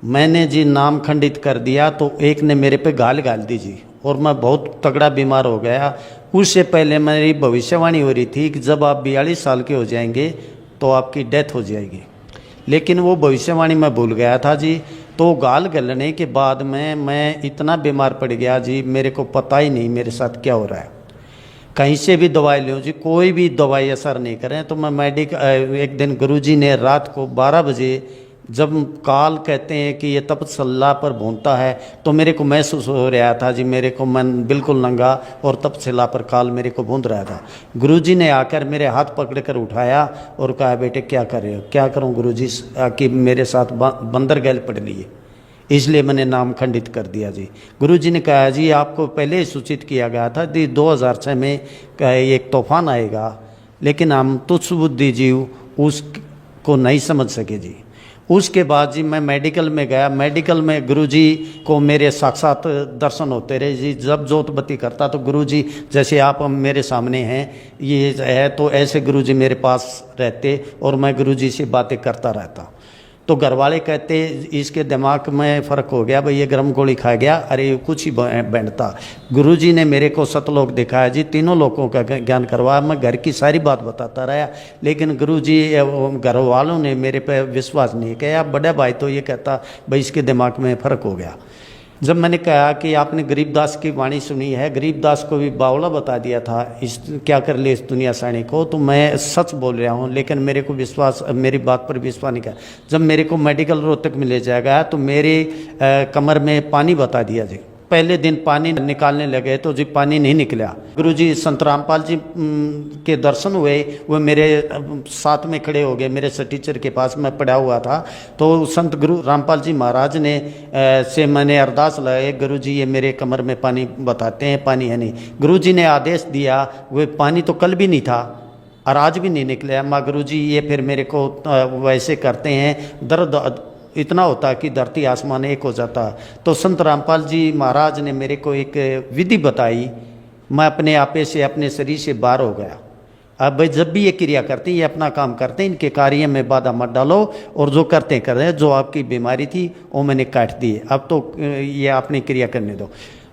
Speaker 3: मैंने जी नाम खंडित कर दिया तो एक ने मेरे पे गाल दी जी और मैं बहुत तगड़ा बीमार हो गया। उससे पहले मेरी भविष्यवाणी हो रही थी कि जब आप 42 साल के हो जाएंगे तो आपकी डेथ हो जाएगी, लेकिन वो भविष्यवाणी मैं भूल गया था जी। तो गाल गलने के बाद में मैं इतना बीमार पड़ गया जी, मेरे को पता ही नहीं मेरे साथ क्या हो रहा है। कहीं से भी दवाई लो जी, कोई भी दवाई असर नहीं करें। तो मैं एक दिन गुरुजी ने रात को 12 बजे जब काल कहते हैं कि ये तपस्या पर भूनता है, तो मेरे को महसूस हो रहा था जी, मेरे को मन बिल्कुल नंगा और तपस्या पर काल मेरे को भून रहा था। गुरुजी ने आकर मेरे हाथ पकड़ कर उठाया और कहा, बेटे क्या कर रहे हो? क्या करूं गुरुजी, कि मेरे साथ बंदर गैल पड़ लिए, इसलिए मैंने नाम खंडित कर दिया जी। गुरुजी ने कहा, जी आपको पहले ही सूचित किया गया था कि 2006 में एक तूफान आएगा, लेकिन हम तुच्छ बुद्धि जीव उसको नहीं समझ सके जी। उसके बाद जी मैं मेडिकल में गया। मेडिकल में गुरुजी को मेरे साक्षात दर्शन होते रहे जी। जब जोत बत्ती करता तो गुरुजी जैसे आप मेरे सामने हैं ये है, तो ऐसे गुरुजी मेरे पास रहते और मैं गुरुजी से बातें करता रहता। तो घर वाले कहते इसके दिमाग में फ़र्क हो गया, भाई ये गर्म गोली खा गया, अरे ये कुछ ही बैंडता। गुरुजी ने मेरे को सतलोक दिखाया जी, तीनों लोगों का ज्ञान करवाया। मैं घर की सारी बात बताता रहा, लेकिन गुरुजी घर वालों ने मेरे पे विश्वास नहीं किया। बड़ा भाई तो ये कहता भाई इसके दिमाग में फ़र्क हो गया। जब मैंने कहा कि आपने गरीबदास की वाणी सुनी है, गरीबदास को भी बावला बता दिया था, इस क्या कर ले इस दुनिया साणी को, तो मैं सच बोल रहा हूँ, लेकिन मेरे को विश्वास, मेरी बात पर विश्वास नहीं किया। जब मेरे को मेडिकल रोहतक में ले जाया गया तो मेरे कमर में पानी बता दिया जी। पहले दिन पानी निकालने लगे तो जी पानी नहीं निकला। गुरुजी संत रामपाल जी के दर्शन हुए, वो मेरे साथ में खड़े हो गए, मेरे टीचर के पास मैं पड़ा हुआ था। तो संत गुरु रामपाल जी महाराज ने से मैंने अरदास लगाई, गुरुजी ये मेरे कमर में पानी बताते हैं, पानी है नहीं। गुरुजी ने आदेश दिया, वो पानी तो कल भी नहीं था और आज भी नहीं निकला। माँ गुरुजी ये फिर मेरे को वैसे करते हैं, दर्द इतना होता कि धरती आसमान एक हो जाता। तो संत रामपाल जी महाराज ने मेरे को एक विधि बताई, मैं अपने आपे से, अपने शरीर से बाहर हो गया। अब भाई जब भी ये क्रिया करते हैं, ये अपना काम करते हैं, इनके कार्य में बाधा मत डालो, और जो करते हैं कर रहे हैं। जो आपकी बीमारी थी वो मैंने काट दी, अब तो ये आपने क्रिया करने दो।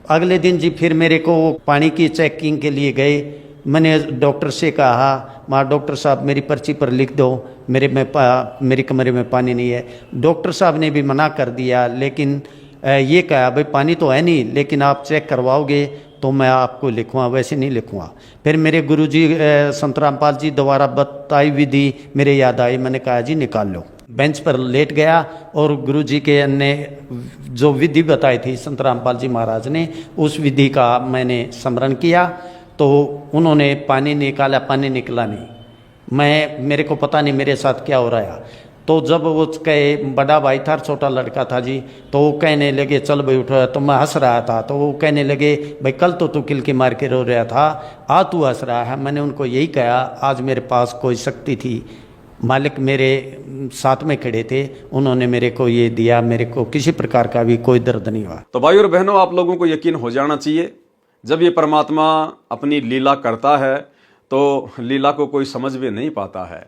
Speaker 3: अगले दिन जी फिर मेरे को पानी की चेकिंग के लिए गए। मैंने डॉक्टर से कहा, माँ डॉक्टर साहब मेरी पर्ची पर लिख दो, मेरी कमरे में पानी नहीं है। डॉक्टर साहब ने भी मना कर दिया, लेकिन ये कहा भाई पानी तो है नहीं, लेकिन आप चेक करवाओगे तो मैं आपको लिखूँगा, वैसे नहीं लिखूँगा। फिर मेरे गुरुजी संत रामपाल जी द्वारा बताई विधि मेरे याद आई। मैंने कहा जी निकाल लो। बेंच पर लेट गया और गुरुजी के ने जो विधि बताई थी संत रामपाल जी महाराज ने, उस विधि का मैंने स्मरण किया। तो उन्होंने पानी निकाला, पानी निकला नहीं। मेरे को पता नहीं मेरे साथ क्या हो रहा है। तो जब वो कहे, बड़ा भाई था, छोटा लड़का था जी, तो वो कहने लगे चल भाई उठ। तो मैं हंस रहा था, तो वो कहने लगे भाई कल तो तू किलकी मार के रो रहा था, आज तू हंस रहा है। मैंने उनको यही कहा, आज मेरे पास कोई शक्ति थी, मालिक मेरे साथ में खड़े थे, उन्होंने मेरे को ये दिया, मेरे को किसी प्रकार का भी कोई दर्द नहीं हुआ।
Speaker 1: तो भाई और बहनों, आप लोगों को यकीन हो जाना चाहिए, जब ये परमात्मा अपनी लीला करता है तो लीला को कोई समझ भी नहीं पाता है।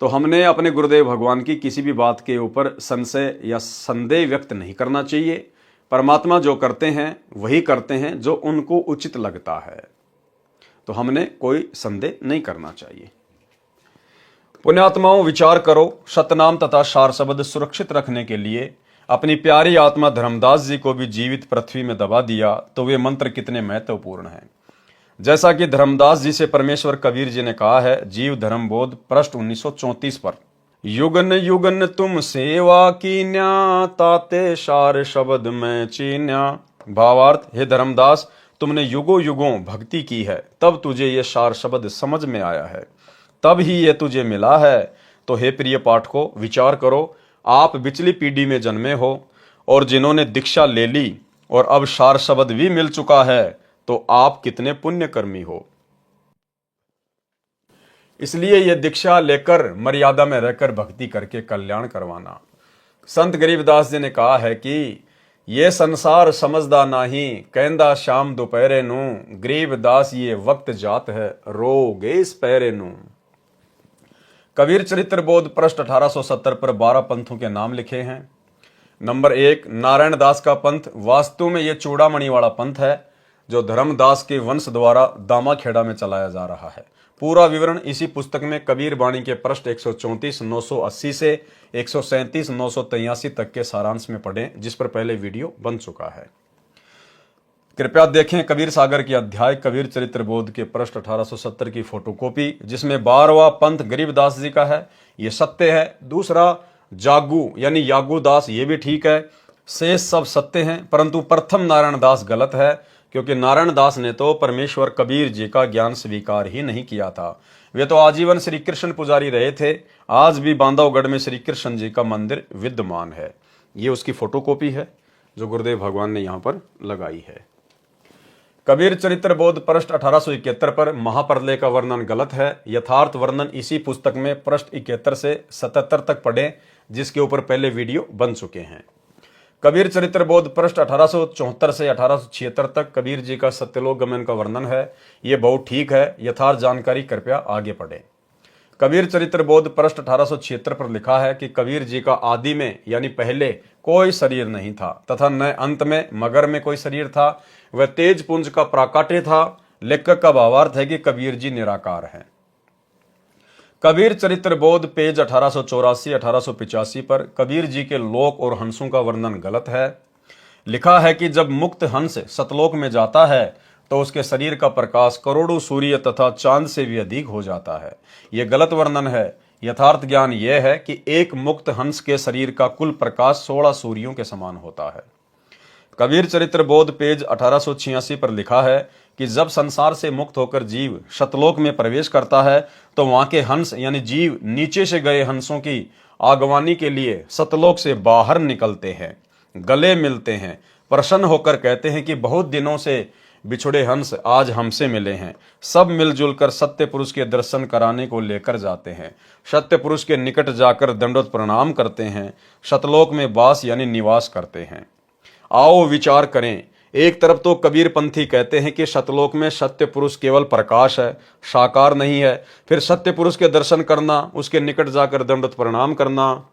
Speaker 1: तो हमने अपने गुरुदेव भगवान की किसी भी बात के ऊपर संशय या संदेह व्यक्त नहीं करना चाहिए। परमात्मा जो करते हैं वही करते हैं जो उनको उचित लगता है, तो हमने कोई संदेह नहीं करना चाहिए। पुण्यात्माओं, विचार करो, सतनाम तथा सार शब्द सुरक्षित रखने के लिए अपनी प्यारी आत्मा धर्मदास जी को भी जीवित पृथ्वी में दबा दिया, तो वे मंत्र कितने महत्वपूर्ण हैं। जैसा कि धर्मदास जी से परमेश्वर कबीर जी ने कहा है, जीव धर्म बोध पृष्ठ 1934 पर, युगन युगन तुम सेवा कीन्या, ताते सार शब्द में चीन्या। भावार्थ, हे धर्मदास, तुमने युगों युगों भक्ति की है, तब तुझे ये सार शब्द समझ में आया है, तब ही ये तुझे मिला है। तो हे प्रिय पाठकों, विचार करो, आप पिछली पीढ़ी में जन्मे हो और जिन्होंने दीक्षा ले ली और अब सार शब्द भी मिल चुका है, तो आप कितने पुण्यकर्मी हो। इसलिए यह दीक्षा लेकर मर्यादा में रहकर भक्ति करके कल्याण करवाना। संत गरीबदास जी ने कहा है कि ये संसार समझदा नाही, कहंदा शाम दोपहरे नू, गरीबदास ये वक्त जात है, रो गए इस पैरे नू। कबीर चरित्र बोध पृष्ठ 1870 पर 12 पंथों के नाम लिखे हैं। नंबर 1, नारायण दास का पंथ। वास्तु में यह चूड़ामणि वाला पंथ है जो धर्मदास के वंश द्वारा दामाखेड़ा में चलाया जा रहा है। पूरा विवरण इसी पुस्तक में कबीर बाणी के पृष्ठ 134 980 से 137 983 तक के सारांश में पढ़ें, जिस पर पहले वीडियो बन चुका है। कृपया देखें कबीर सागर की अध्याय कबीर चरित्र बोध के पृष्ठ 1870 की फोटोकॉपी, जिसमें 12वां पंथ गरीबदास जी का है। ये सत्य है। दूसरा, जागू यानी यागू दास ये भी ठीक है, शेष सब सत्य हैं, परंतु प्रथम नारायण दास गलत है, क्योंकि नारायण दास ने तो परमेश्वर कबीर जी का ज्ञान स्वीकार ही नहीं किया था। वे तो आजीवन श्री कृष्ण पुजारी रहे थे। आज भी बांधवगढ़ में श्री कृष्ण जी का मंदिर विद्यमान है। ये उसकी फोटोकॉपी है जो गुरुदेव भगवान ने यहाँ पर लगाई है। कबीर चरित्र बोध पृष्ठ 1871 पर महाप्रलय का वर्णन गलत है। यथार्थ वर्णन इसी पुस्तक में पृष्ठ 71 से 77 तक पढ़ें, जिसके ऊपर पहले वीडियो बन चुके हैं। कबीर चरित्र बोध पृष्ठ 1874 से 1876 तक कबीर जी का सत्यलोक गमन का वर्णन है। ये बहुत ठीक है। यथार्थ जानकारी कृपया आगे पढ़ें। कबीर चरित्र बोध पृष्ठ 1876 पर लिखा है कि कबीर जी का आदि में यानी पहले कोई शरीर नहीं था तथा न अंत में मगर में कोई शरीर था। वह तेज पुंज का प्राकाट्य था। लेखक का भावार्थ है कि कबीर जी निराकार हैं। कबीर चरित्र बोध पेज 1884-1885 पर कबीर जी के लोक और हंसों का वर्णन गलत है। लिखा है कि जब मुक्त हंस सतलोक में जाता है तो उसके शरीर का प्रकाश करोड़ों सूर्य तथा चांद से भी अधिक हो जाता है। यह गलत वर्णन है। यथार्थ ज्ञान यह है कि एक मुक्त हंस के शरीर का कुल प्रकाश 16 सूर्यों के समान होता है। कबीर चरित्र बोध पेज 1886 पर लिखा है कि जब संसार से मुक्त होकर जीव शतलोक में प्रवेश करता है तो वहां के हंस यानी जीव नीचे से गए हंसों की आगवानी के लिए सतलोक से बाहर निकलते हैं, गले मिलते हैं, प्रसन्न होकर कहते हैं कि बहुत दिनों से बिछुड़े हंस आज हमसे मिले हैं। सब मिलजुल कर सत्य पुरुष के दर्शन कराने को लेकर जाते हैं। सत्य पुरुष के निकट जाकर दंडवत प्रणाम करते हैं। शतलोक में वास यानी निवास करते हैं। आओ विचार करें। एक तरफ तो कबीर पंथी कहते हैं कि शतलोक में सत्य पुरुष केवल प्रकाश है, साकार नहीं है। फिर सत्य पुरुष के दर्शन करना, उसके निकट जाकर दंडवत प्रणाम करना,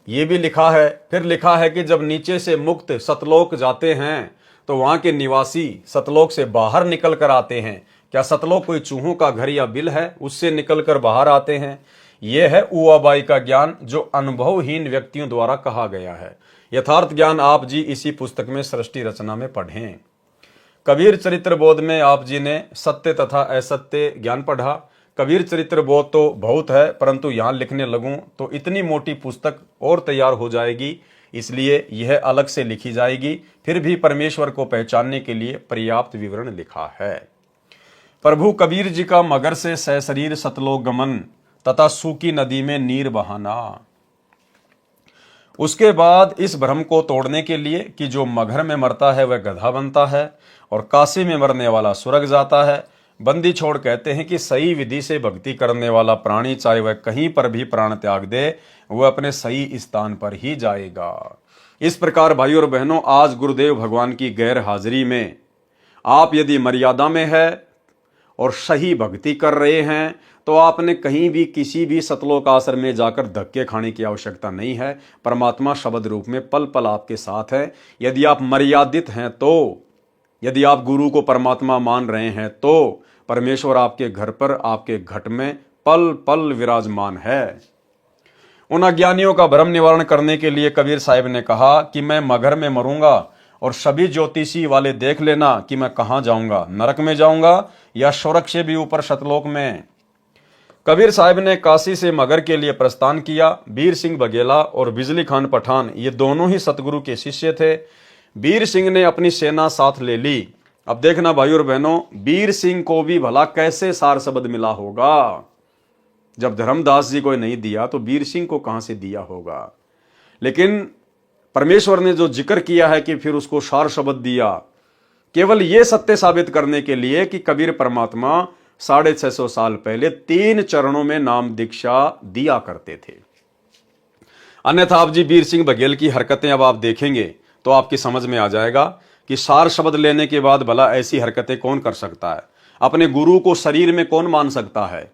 Speaker 1: ये भी लिखा है। फिर लिखा है कि जब नीचे से मुक्त सतलोक जाते हैं तो वहां के निवासी सतलोक से बाहर निकल कर आते हैं। क्या सतलोक कोई चूहों का घर या बिल है? उससे निकल कर बाहर आते हैं। यह है उआबाई का ज्ञान जो अनुभवहीन व्यक्तियों द्वारा कहा गया है। यथार्थ ज्ञान आप जी इसी पुस्तक में सृष्टि रचना में पढ़ें। कबीर चरित्र बोध में आप जी ने सत्य तथा असत्य ज्ञान पढ़ा। कबीर चरित्र बोध तो बहुत है, परंतु यहां लिखने लगूं तो इतनी मोटी पुस्तक और तैयार हो जाएगी, इसलिए यह अलग से लिखी जाएगी। फिर भी परमेश्वर को पहचानने के लिए पर्याप्त विवरण लिखा है। प्रभु कबीर जी का मगर से सशरीर सतलोक गमन तथा सूखी नदी में नीर बहाना। उसके बाद इस भ्रम को तोड़ने के लिए कि जो मगर में मरता है वह गधा बनता है और काशी में मरने वाला स्वर्ग जाता है, बंदी छोड़ कहते हैं कि सही विधि से भक्ति करने वाला प्राणी चाहे वह कहीं पर भी प्राण त्याग दे, वह अपने सही स्थान पर ही जाएगा। इस प्रकार भाइयों और बहनों, आज गुरुदेव भगवान की गैर हाजिरी में आप यदि मर्यादा में है और सही भक्ति कर रहे हैं तो आपने कहीं भी किसी भी सतलोक आश्रम में जाकर धक्के खाने की आवश्यकता नहीं है। परमात्मा शब्द रूप में पल पल आपके साथ है। यदि आप मर्यादित हैं तो, यदि आप गुरु को परमात्मा मान रहे हैं तो परमेश्वर आपके घर पर, आपके घट में पल पल विराजमान है। उन अज्ञानियों का भ्रम निवारण करने के लिए कबीर साहिब ने कहा कि मैं मगर में मरूंगा और सभी ज्योतिषी वाले देख लेना कि मैं कहां जाऊंगा, नरक में जाऊंगा या स्वर्ग से भी ऊपर शतलोक में। कबीर साहिब ने काशी से मगर के लिए प्रस्थान किया। वीर सिंह बघेला और बिजली खान पठान ये दोनों ही सतगुरु के शिष्य थे। वीर सिंह ने अपनी सेना साथ ले ली। अब देखना भाइयों और बहनों, वीर सिंह को भी भला कैसे सार शब्द मिला होगा। जब धर्मदास जी को नहीं दिया तो वीर सिंह को कहां से दिया होगा। लेकिन परमेश्वर ने जो जिक्र किया है कि फिर उसको सार शब्द दिया, केवल यह सत्य साबित करने के लिए कि कबीर परमात्मा 650 साल पहले 3 चरणों में नाम दीक्षा दिया करते थे। अन्यथा आप जी वीर सिंह बघेल की हरकतें अब आप देखेंगे तो आपकी समझ में आ जाएगा कि सार शब्द लेने के बाद भला ऐसी हरकतें कौन कर सकता है। अपने गुरु को शरीर में कौन मान सकता है।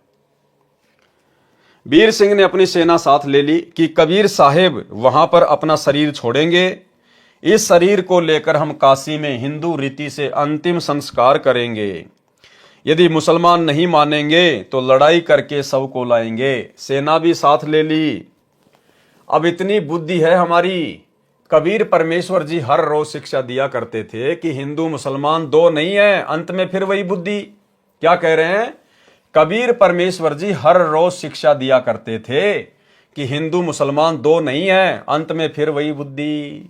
Speaker 1: वीर सिंह ने अपनी सेना साथ ले ली कि कबीर साहेब वहां पर अपना शरीर छोड़ेंगे। इस शरीर को लेकर हम काशी में हिंदू रीति से अंतिम संस्कार करेंगे। यदि मुसलमान नहीं मानेंगे तो लड़ाई करके सब को लाएंगे। सेना भी साथ ले ली। अब इतनी बुद्धि है हमारी। कबीर परमेश्वर जी हर रोज शिक्षा दिया करते थे कि हिंदू मुसलमान दो नहीं है। अंत में फिर वही बुद्धि क्या कह रहे हैं। कबीर परमेश्वर जी हर रोज शिक्षा दिया करते थे कि हिंदू मुसलमान दो नहीं है, अंत में फिर वही बुद्धि।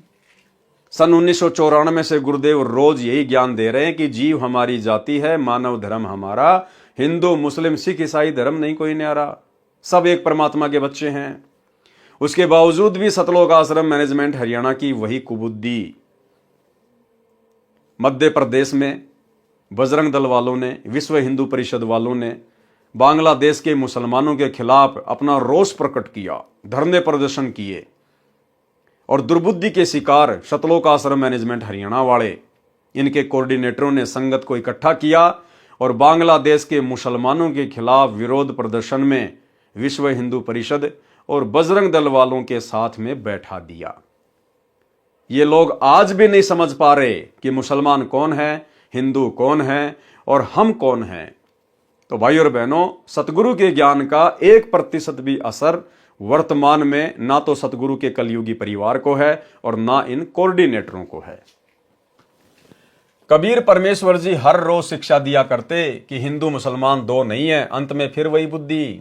Speaker 1: सन 1994 से गुरुदेव रोज यही ज्ञान दे रहे हैं कि जीव हमारी जाति है, मानव धर्म हमारा, हिंदू मुस्लिम सिख ईसाई धर्म नहीं कोई न्यारा, सब एक परमात्मा के बच्चे हैं। उसके बावजूद भी सतलोक आश्रम मैनेजमेंट हरियाणा की वही कुबुद्धि। मध्य प्रदेश में बजरंग दल वालों ने, विश्व हिंदू परिषद वालों ने बांग्लादेश के मुसलमानों के खिलाफ अपना रोष प्रकट किया, धरने प्रदर्शन किए और दुर्बुद्धि के शिकार सतलोक आश्रम मैनेजमेंट हरियाणा वाले, इनके कोऑर्डिनेटरों ने संगत को इकट्ठा किया और बांग्लादेश के मुसलमानों के खिलाफ विरोध प्रदर्शन में विश्व हिंदू परिषद और बजरंग दल वालों के साथ में बैठा दिया। ये लोग आज भी नहीं समझ पा रहे कि मुसलमान कौन है, हिंदू कौन है और हम कौन हैं। तो भाई और बहनों, सतगुरु के ज्ञान का 1% भी असर वर्तमान में ना तो सतगुरु के कलयुगी परिवार को है और ना इन कोऑर्डिनेटरों को है। कबीर परमेश्वर जी हर रोज शिक्षा दिया करते कि हिंदू मुसलमान दो नहीं है, अंत में फिर वही बुद्धि।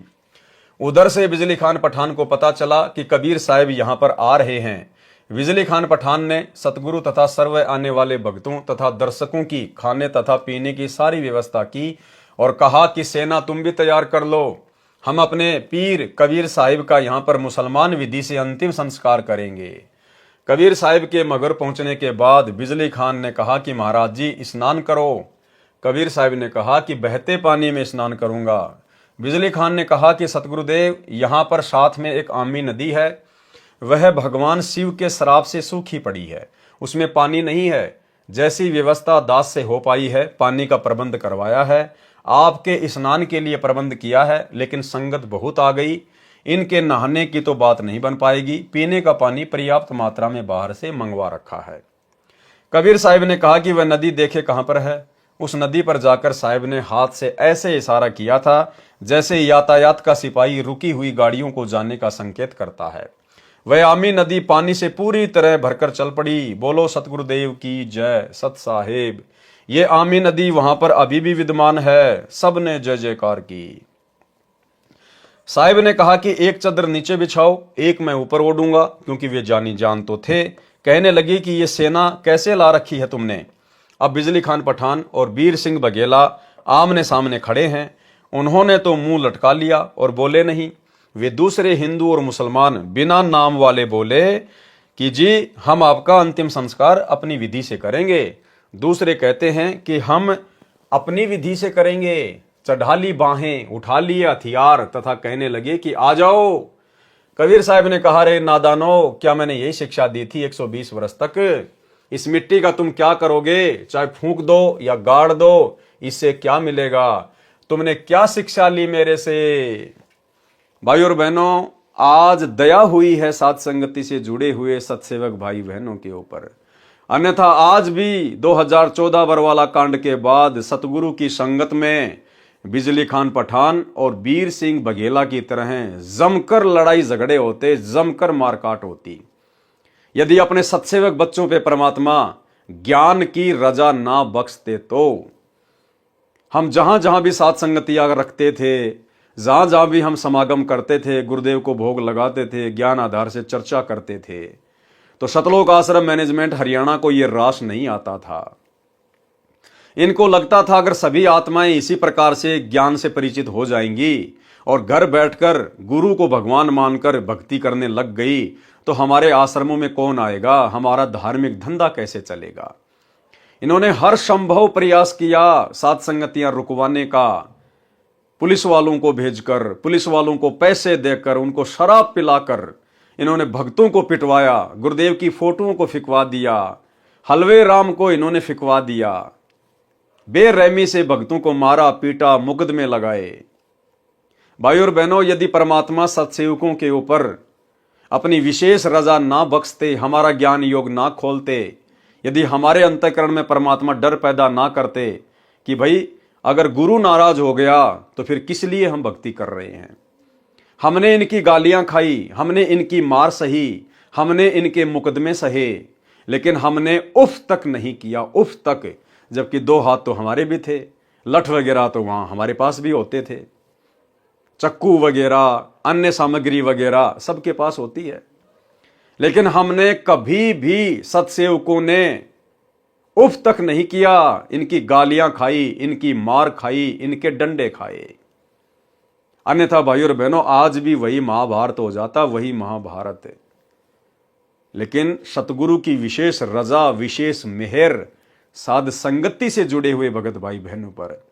Speaker 1: उधर से बिजली खान पठान को पता चला कि कबीर साहब यहां पर आ रहे हैं। बिजली खान पठान ने सतगुरु तथा सर्व आने वाले भक्तों तथा दर्शकों की खाने तथा पीने की सारी व्यवस्था की और कहा कि सेना तुम भी तैयार कर लो, हम अपने पीर कबीर साहिब का यहाँ पर मुसलमान विधि से अंतिम संस्कार करेंगे। कबीर साहिब के मगर पहुंचने के बाद बिजली खान ने कहा कि महाराज जी स्नान करो। कबीर साहिब ने कहा कि बहते पानी में स्नान करूंगा। बिजली खान ने कहा कि सतगुरुदेव यहाँ पर साथ में एक आमी नदी है, वह भगवान शिव के श्राप से सूखी पड़ी है, उसमें पानी नहीं है। जैसी व्यवस्था दास से हो पाई है पानी का प्रबंध करवाया है, आपके स्नान के लिए प्रबंध किया है, लेकिन संगत बहुत आ गई, इनके नहाने की तो बात नहीं बन पाएगी। पीने का पानी पर्याप्त मात्रा में बाहर से मंगवा रखा है। कबीर साहिब ने कहा कि वह नदी देखे कहां पर है। उस नदी पर जाकर साहिब ने हाथ से ऐसे इशारा किया था जैसे यातायात का सिपाही रुकी हुई गाड़ियों को जाने का संकेत करता है। वह आमी नदी पानी से पूरी तरह भरकर चल पड़ी। बोलो सतगुरुदेव की जय। सत साहेब, ये आमी नदी वहां पर अभी भी विद्यमान है। सबने जय जयकार की। साहिब ने कहा कि एक चादर नीचे बिछाओ, एक मैं ऊपर ओढ़ूंगा, क्योंकि वे जानी जान तो थे। कहने लगी कि ये सेना कैसे ला रखी है तुमने। अब बिजली खान पठान और वीर सिंह बघेला आमने सामने खड़े हैं। उन्होंने तो मुंह लटका लिया और बोले नहीं। वे दूसरे हिंदू और मुसलमान बिना नाम वाले बोले कि जी हम आपका अंतिम संस्कार अपनी विधि से करेंगे। दूसरे कहते हैं कि हम अपनी विधि से करेंगे। चढ़ा ली बाहें, उठा लिए हथियार तथा कहने लगे कि आ जाओ। कबीर साहब ने कहा, रे नादानो, क्या मैंने यही शिक्षा दी थी 120 वर्ष तक? इस मिट्टी का तुम क्या करोगे? चाहे फूंक दो या गाड़ दो, इससे क्या मिलेगा? तुमने क्या शिक्षा ली मेरे से? भाई और बहनों, आज दया हुई है साध संगति से जुड़े हुए सत्सेवक भाई बहनों के ऊपर। अन्यथा आज भी 2014 बरवाला कांड के बाद सतगुरु की संगत में बिजली खान पठान और वीर सिंह बघेला की तरह जमकर लड़ाई झगड़े होते, जमकर मारकाट होती। यदि अपने सत्सेवक बच्चों पे परमात्मा ज्ञान की रजा ना बख्शते तो हम जहां जहां भी साथ संगतियां रखते थे, जहां जहां भी हम समागम करते थे, गुरुदेव को भोग लगाते थे, ज्ञान आधार से चर्चा करते थे, तो सतलोक आश्रम मैनेजमेंट हरियाणा को यह रास नहीं आता था। इनको लगता था अगर सभी आत्माएं इसी प्रकार से ज्ञान से परिचित हो जाएंगी और घर बैठकर गुरु को भगवान मानकर भक्ति करने लग गई तो हमारे आश्रमों में कौन आएगा, हमारा धार्मिक धंधा कैसे चलेगा। इन्होंने हर संभव प्रयास किया साथ संगतियां रुकवाने का, पुलिस वालों को भेजकर, पुलिस वालों को पैसे देकर, उनको शराब पिलाकर इन्होंने भक्तों को पिटवाया, गुरुदेव की फोटोओं को फिकवा दिया, हलवे राम को इन्होंने फिकवा दिया, बेरहमी से भक्तों को मारा पीटा, मुकदमे लगाए। भाई और बहनों, यदि परमात्मा सत्सेवकों के ऊपर अपनी विशेष रजा ना बख्शते, हमारा ज्ञान योग ना खोलते, यदि हमारे अंतःकरण में परमात्मा डर पैदा ना करते कि भाई अगर गुरु नाराज हो गया तो फिर किस लिए हम भक्ति कर रहे हैं। हमने इनकी गालियां खाई, हमने इनकी मार सही, हमने इनके मुकदमे सहे, लेकिन हमने उफ तक नहीं किया, उफ तक। जबकि 2 हाथ तो हमारे भी थे, लठ वगैरह तो वहां हमारे पास भी होते थे। चक्कू वगैरह, अन्य सामग्री वगैरह सबके पास होती है। लेकिन हमने कभी भी सत्सेवकों ने उफ तक नहीं किया। इनकी गालियां खाई, इनकी मार खाई, इनके डंडे खाए। अन्यथा भाइयों और बहनों, आज भी वही महाभारत हो जाता, वही महाभारत है। लेकिन सतगुरु की विशेष रजा, विशेष मेहर साध संगति से जुड़े हुए भगत भाई बहनों पर,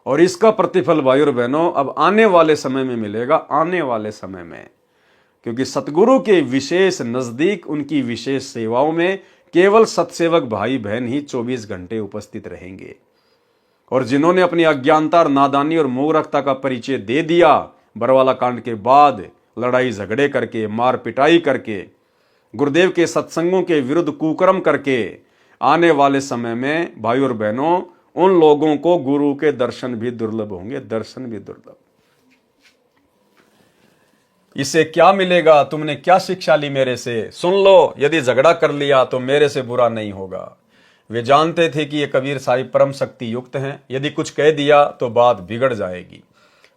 Speaker 1: और इसका प्रतिफल भाइयों और बहनों अब आने वाले समय में मिलेगा, आने वाले समय में। क्योंकि सतगुरु के विशेष नजदीक, उनकी विशेष सेवाओं में केवल सत्सेवक भाई बहन ही 24 घंटे उपस्थित रहेंगे। और जिन्होंने अपनी अज्ञानता और नादानी और मूर्खता का परिचय दे दिया बरवाला कांड के बाद, लड़ाई झगड़े करके, मार पिटाई करके, गुरुदेव के सत्संगों के विरुद्ध कुकर्म करके, आने वाले समय में भाई और बहनों उन लोगों को गुरु के दर्शन भी दुर्लभ होंगे, दर्शन भी दुर्लभ। इससे क्या मिलेगा? तुमने क्या शिक्षा ली मेरे से? सुन लो, यदि झगड़ा कर लिया तो मेरे से बुरा नहीं होगा। वे जानते थे कि ये कबीर साहिब परम शक्ति युक्त हैं, यदि कुछ कह दिया तो बात बिगड़ जाएगी।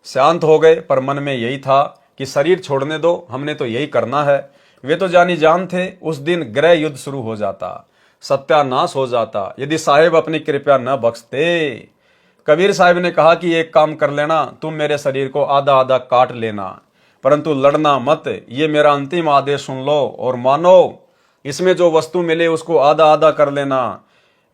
Speaker 1: शांत हो गए, पर मन में यही था कि शरीर छोड़ने दो, हमने तो यही करना है। वे तो जानी जान थे, उस दिन गृह युद्ध शुरू हो जाता, सत्यानाश हो जाता, यदि साहिब अपनी कृपया न बख्शते। कबीर साहिब ने कहा कि एक काम कर लेना, तुम मेरे शरीर को आधा आधा काट लेना, परंतु लड़ना मत। ये मेरा अंतिम आदेश सुन लो और मानो। इसमें जो वस्तु मिले उसको आधा आधा कर लेना।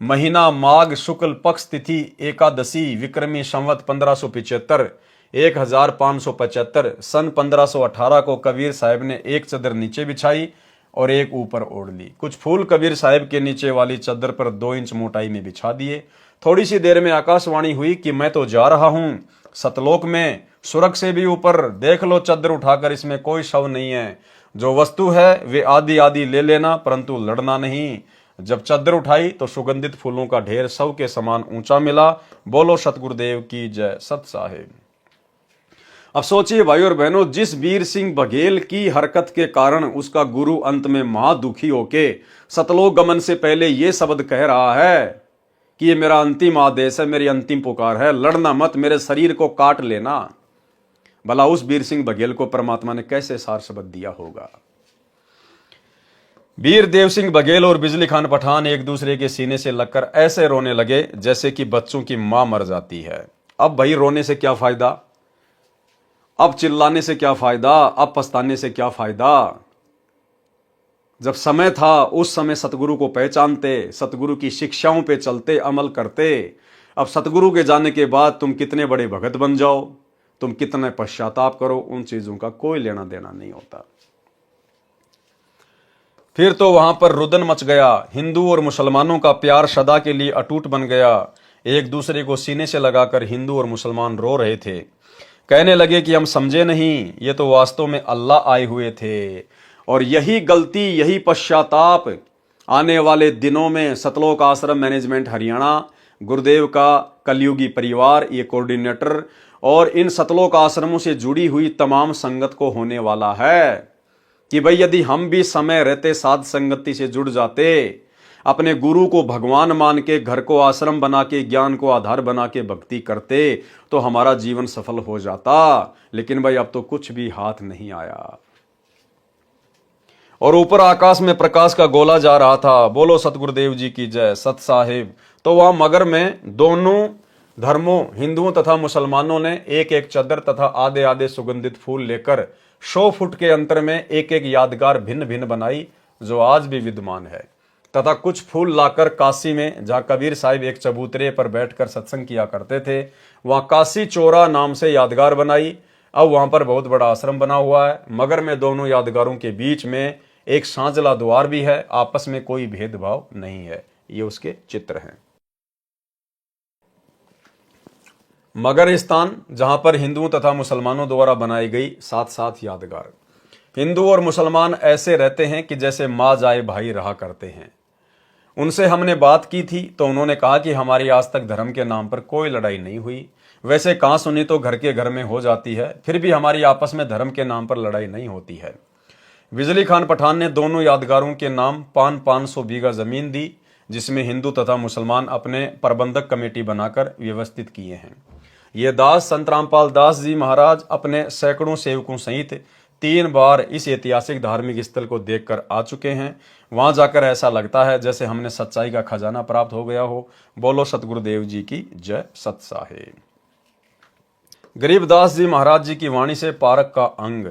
Speaker 1: महीना माघ शुक्ल पक्ष तिथि एकादशी विक्रमी संवत 1575 1575 सन 1518 को कबीर साहिब ने एक चदर नीचे बिछाई और एक ऊपर ओढ़ ली। कुछ फूल कबीर साहिब के नीचे वाली चदर पर 2 इंच मोटाई में बिछा दिए। थोड़ी सी देर में आकाशवाणी हुई कि मैं तो जा रहा हूं सतलोक में, सुरग से भी ऊपर। देख लो चद्दर उठाकर, इसमें कोई शव नहीं है। जो वस्तु है वे आधी आधी ले लेना, परंतु लड़ना नहीं। जब चद्दर उठाई तो सुगंधित फूलों का ढेर शव के समान ऊंचा मिला। बोलो सतगुरुदेव की जय, सत साहिब। अब सोचिए भाई और बहनों, जिस वीर सिंह बघेल की हरकत के कारण उसका गुरु अंत में महादुखी होके सतलोक गमन से पहले ये शब्द कह रहा है कि ये मेरा अंतिम आदेश है, मेरी अंतिम पुकार है, लड़ना मत, मेरे शरीर को काट लेना। भला उस वीर सिंह बघेल को परमात्मा ने कैसे सार शब्द दिया होगा। वीर देव सिंह बघेल और बिजली खान पठान एक दूसरे के सीने से लगकर ऐसे रोने लगे जैसे कि बच्चों की मां मर जाती है। अब भाई रोने से क्या फायदा, अब चिल्लाने से क्या फायदा, अब पछताने से क्या फायदा। जब समय था उस समय सतगुरु को पहचानते, सतगुरु की शिक्षाओं पे चलते, अमल करते। अब सतगुरु के जाने के बाद तुम कितने बड़े भगत बन जाओ, तुम कितने पश्चाताप करो, उन चीजों का कोई लेना देना नहीं होता। फिर तो वहां पर रुदन मच गया। हिंदू और मुसलमानों का प्यार सदा के लिए अटूट बन गया। एक दूसरे को सीने से लगाकर हिंदू और मुसलमान रो रहे थे। कहने लगे कि हम समझे नहीं, ये तो वास्तव में अल्लाह आए हुए थे। और यही गलती, यही पश्चाताप आने वाले दिनों में सतलोक आश्रम मैनेजमेंट हरियाणा, गुरुदेव का कलयुगी परिवार, ये कोऑर्डिनेटर और इन सतलोक आश्रमों से जुड़ी हुई तमाम संगत को होने वाला है कि भाई यदि हम भी समय रहते साध संगति से जुड़ जाते, अपने गुरु को भगवान मान के, घर को आश्रम बना के, ज्ञान को आधार बना के भक्ति करते, तो हमारा जीवन सफल हो जाता। लेकिन भाई अब तो कुछ भी हाथ नहीं आया। और ऊपर आकाश में प्रकाश का गोला जा रहा था। बोलो सतगुरुदेव जी की जय, सत साहिब। तो वहां मगर में दोनों धर्मों, हिंदुओं तथा मुसलमानों ने एक एक चद्दर तथा आधे आधे सुगंधित फूल लेकर 100 फुट के अंतर में एक एक यादगार भिन्न भिन्न बनाई, जो आज भी विद्यमान है। तथा कुछ फूल लाकर काशी में, जहां कबीर साहिब एक चबूतरे पर बैठकर सत्संग किया करते थे, वहां काशी चोरा नाम से यादगार बनाई। अब वहां पर बहुत बड़ा आश्रम बना हुआ है। मगर में दोनों यादगारों के बीच में एक सांझला द्वार भी है। आपस में कोई भेदभाव नहीं है। ये उसके चित्र हैं। मगर स्थान जहां पर हिंदुओं तथा मुसलमानों द्वारा बनाई गई 7-7 यादगार। हिंदू और मुसलमान ऐसे रहते हैं कि जैसे माँ जाए भाई रहा करते हैं। उनसे हमने बात की थी तो उन्होंने कहा कि हमारी आज तक धर्म के नाम पर कोई लड़ाई नहीं हुई। वैसे कहाँ सुनी तो घर के घर में हो जाती है, फिर भी हमारी आपस में धर्म के नाम पर लड़ाई नहीं होती है। बिजली खान पठान ने दोनों यादगारों के नाम 500 बीघा जमीन दी, जिसमें हिंदू तथा मुसलमान अपने प्रबंधक कमेटी बनाकर व्यवस्थित किए हैं। ये दास संत रामपाल दास जी महाराज अपने सैकड़ों सेवकों सहित 3 बार इस ऐतिहासिक धार्मिक स्थल को देखकर आ चुके हैं। वहां जाकर ऐसा लगता है जैसे हमने सच्चाई का खजाना प्राप्त हो गया हो। बोलो सतगुरुदेव जी की जय। सत साहेब। गरीबदास जी महाराज जी की वाणी से पारक का अंग।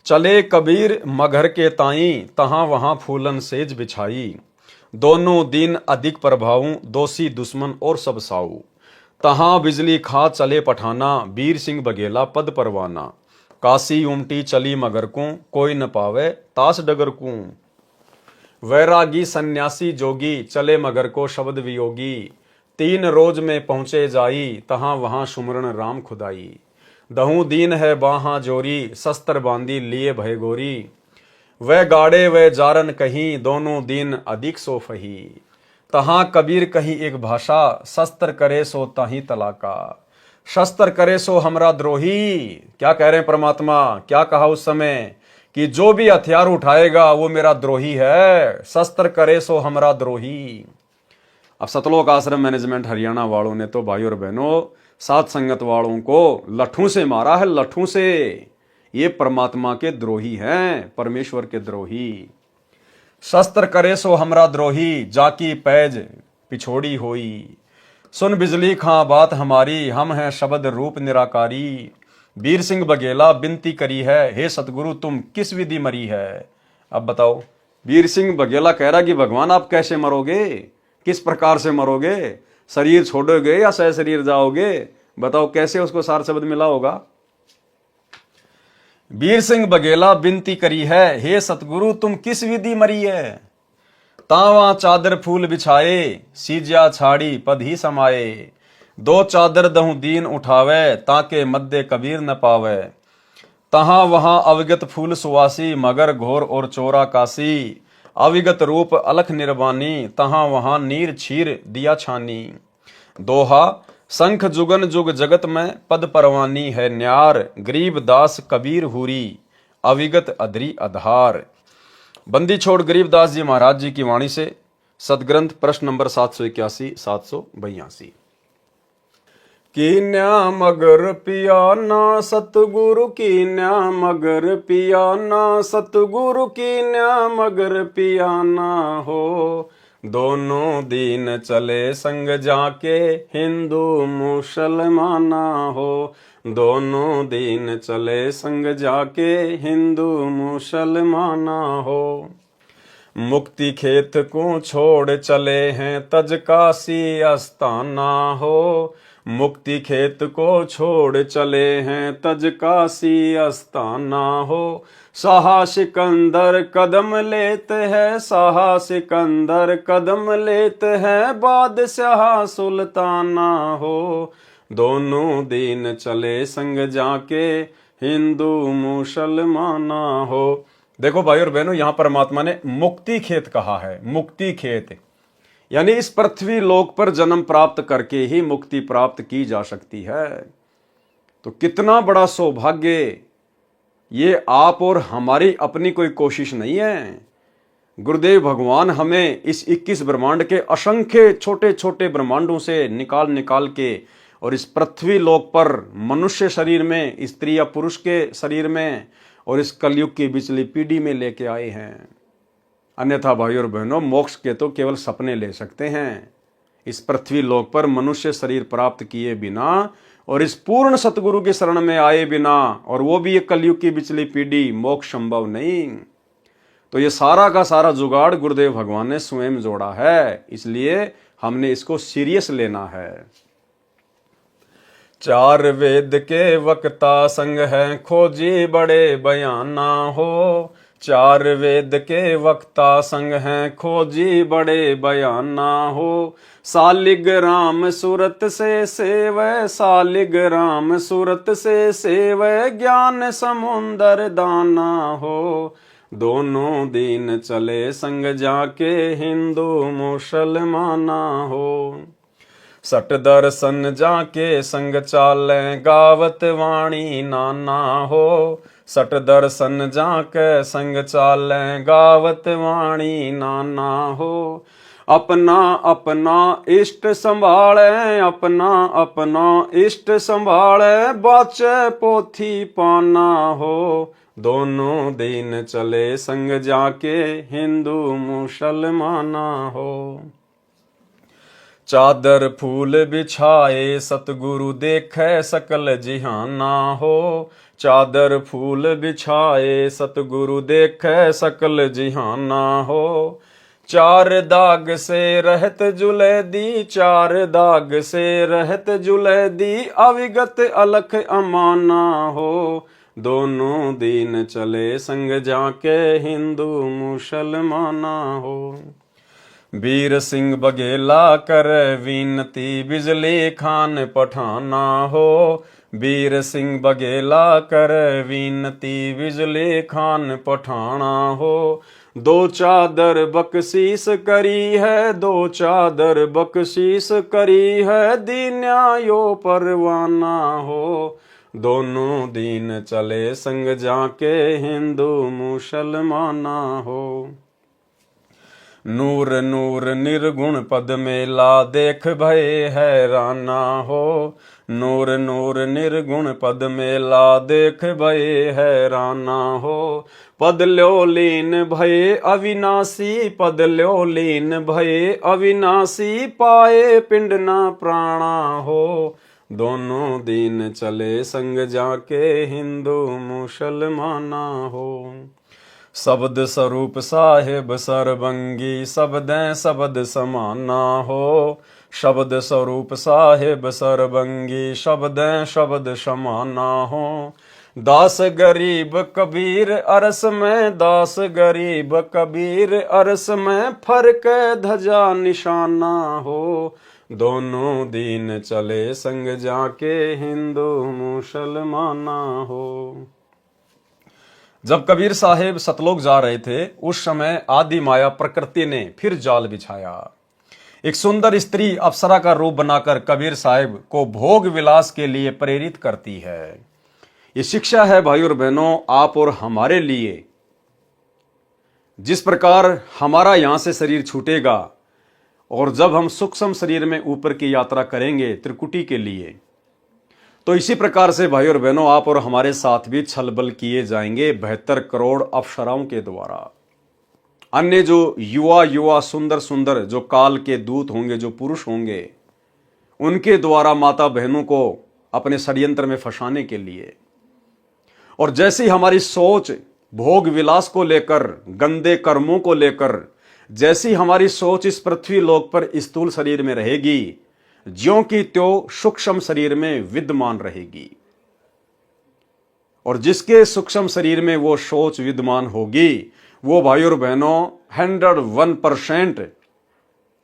Speaker 1: चले कबीर मगर के ताई, तहां वहां फूलन सेज बिछाई। दोनों दिन अधिक प्रभाऊ, दोषी दुश्मन और सब साऊ। तहां बिजली खा चले पठाना, वीर सिंह बघेला पद परवाना। काशी उमटी चली मगर को, कोई न पावे तास डगर को। वैरागी सन्यासी जोगी, चले मगर को शब्द वियोगी। 3 रोज में पहुंचे जाई, तहां वहां सुमरण राम खुदाई। दहू दीन है बाहा जोरी, शस्त्र बांधी लिए भय गोरी। वह गाड़े वह जारन कहीं, दोनों दिन अधिक सो फही। तहां कबीर कहीं एक भाषा, शस्त्र करे सो ताही तलाका। शस्त्र करे सो हमरा द्रोही। क्या कह रहे हैं परमात्मा? क्या कहा उस समय कि जो भी हथियार उठाएगा वो मेरा द्रोही है। शस्त्र करे सो हमरा द्रोही। अब सतलोक आश्रम मैनेजमेंट हरियाणा वालों ने तो भाई और बहनों सात संगत वालों को लठों से मारा है, लठों से। ये परमात्मा के द्रोही हैं, परमेश्वर के द्रोही। शस्त्र करे सो हमरा द्रोही, जाकी पैज पिछोड़ी होई। सुन बिजली खां बात हमारी, हम हैं शब्द रूप निराकारी। वीर सिंह बघेला विनती करी है, हे सतगुरु तुम किस विधि मरी है। अब बताओ, वीर सिंह बघेला कह रहा कि भगवान आप कैसे मरोगे, किस प्रकार से मरोगे, शरीर छोड़ोगे या सह शरीर जाओगे? बताओ कैसे उसको सार शब्द मिला होगा। वीर सिंह बघेला विनती करी है, हे सतगुरु तुम किस विधि मरी है। तावा चादर फूल बिछाए, सीजा छाड़ी पद ही समाए। 2 चादर दहु दीन उठावे, ताके मध्य कबीर न पावे। तहां वहां अविगत फूल सुवासी, मगर घोर और चोरा काशी। अविगत रूप अलख निर्वाणी, तहां वहां नीर छीर दिया छानी। दोहा, शंख जुगन जुग जगत में, पद परवानी है न्यार। गरीब दास कबीर हुरी, अविगत अधरी आधार। बंदी छोड़ गरीबदास जी महाराज जी की वाणी से सदग्रंथ प्रश्न नंबर 781 782। कीन्या मगर पियाना सतगुरु, कीन्या मगर पियाना सतगुरु, कीन्या मगर पियाना हो। दोनों दिन चले संग जाके, हिंदू मुसलमाना हो। दोनों दिन चले संग जाके, हिंदू मुसलमाना हो। मुक्ति खेत को छोड़ चले हैं, तज काशी अस्ताना हो। मुक्ति खेत को छोड़ चले हैं, तज काशी अस्ताना हो। शाह सिकंदर कदम लेते हैं, शाह सिकंदर कदम लेते हैं, बादशाह सुल्ताना हो। दोनों दिन चले संग जाके, हिंदू मुसलमाना हो। देखो भाई और बहनों, यहां परमात्मा ने मुक्ति खेत कहा है। मुक्ति खेत यानी इस पृथ्वी लोक पर जन्म प्राप्त करके ही मुक्ति प्राप्त की जा सकती है। तो कितना बड़ा सौभाग्य! ये आप और हमारी अपनी कोई कोशिश नहीं है। गुरुदेव भगवान हमें इस 21 ब्रह्मांड के असंख्य छोटे छोटे ब्रह्मांडों से निकाल निकाल के और इस पृथ्वी लोक पर मनुष्य शरीर में, स्त्री या पुरुष के शरीर में और इस कलयुग की बिचली पीढ़ी में लेके आए हैं। अन्यथा भाई और बहनों, मोक्ष के तो केवल सपने ले सकते हैं। इस पृथ्वी लोक पर मनुष्य शरीर प्राप्त किए बिना और इस पूर्ण सतगुरु की शरण में आए बिना, और वो भी एक कलयुग की बिचली पीढ़ी, मोक्ष संभव नहीं। तो ये सारा का सारा जुगाड़ गुरुदेव भगवान ने स्वयं जोड़ा है, इसलिए हमने इसको सीरियस लेना है। 4 वेद के वक्ता संग है, खोजी बड़े बयाना हो। 4 वेद के वक्ता संग हैं, खोजी बड़े बयाना हो। सालिग्राम सूरत से सेवै, सालिग्राम सूरत से सेवै, ज्ञान समुंदर दाना हो। दोनों दिन चले संग जाके, हिंदू मुसलमाना हो। सट दर्शन जाके संग चाले, गावत वाणी नाना हो। सट दर्शन जाके संग चाले, गावत वाणी नाना हो। अपना अपना इष्ट संभाले, अपना अपना इष्ट संभाले, बाचे पोथी पाना हो। दोनों दिन चले संग जाके, हिंदू मुसलमाना हो। चादर फूल बिछाए, सतगुरु देखे सकल जिहाना हो। चादर फूल बिछाए, सतगुरु देखे सकल जिहाना हो। चार दाग से रहत जुलैदी, चार दाग से रहत जुलैदी, अविगत अलख अमाना हो। दोनों दिन चले संग जाके, हिंदू मुसलमाना हो। वीर सिंह बघेला कर विनती, बिजली खान पठाना हो। वीर सिंह बघेला कर विनती, बिजली खान पठाना हो। दो चादर बख्शीस करी है, दो चादर बख्शीस करी है, दीन्यायो परवाना हो। दोनों दिन चले संग जाके, हिंदू मुसलमाना हो। नूर नूर निर्गुण पद मेला, देख भय हैराना हो। नूर नूर निर्गुण पद मेला, देख भय हैराना हो। पद ल्यो लीन भय अविनाशी, पद ल्यो लीन भय अविनाशी, पाए पिंड ना प्राणा हो। दोनों दिन चले संग जाके, हिंदू मुसलमाना हो। शब्द स्वरूप साहेब सरबंगी, शब्दें शब्द समाना हो। शब्द स्वरूप साहेब सरबंगी, शब्दें शब्द समाना हो। दास गरीब कबीर अरस में, दास गरीब कबीर अरस में, फर्क ध्वजा निशाना हो। दोनों दिन चले संग जाके, हिंदू मुसलमाना हो। जब कबीर साहेब सतलोक जा रहे थे, उस समय आदि माया प्रकृति ने फिर जाल बिछाया। एक सुंदर स्त्री अप्सरा का रूप बनाकर कबीर साहेब को भोग विलास के लिए प्रेरित करती है। ये शिक्षा है भाई और बहनों, आप और हमारे लिए। जिस प्रकार हमारा यहां से शरीर छूटेगा और जब हम सूक्ष्म शरीर में ऊपर की यात्रा करेंगे त्रिकुटी के लिए, तो इसी प्रकार से भाई और बहनों आप और हमारे साथ भी छलबल किए जाएंगे 72 करोड़ अप्सराओं के द्वारा। अन्य जो युवा सुंदर सुंदर जो काल के दूत होंगे, जो पुरुष होंगे, उनके द्वारा माता बहनों को अपने षड्यंत्र में फंसाने के लिए। और जैसी हमारी सोच भोग विलास को लेकर, गंदे कर्मों को लेकर, जैसी हमारी सोच इस पृथ्वी लोक पर स्थूल शरीर में रहेगी, ज्यों की त्यों सूक्ष्म शरीर में विद्यमान रहेगी। और जिसके सूक्ष्म शरीर में वो सोच विद्यमान होगी, वो भाई और बहनों 101%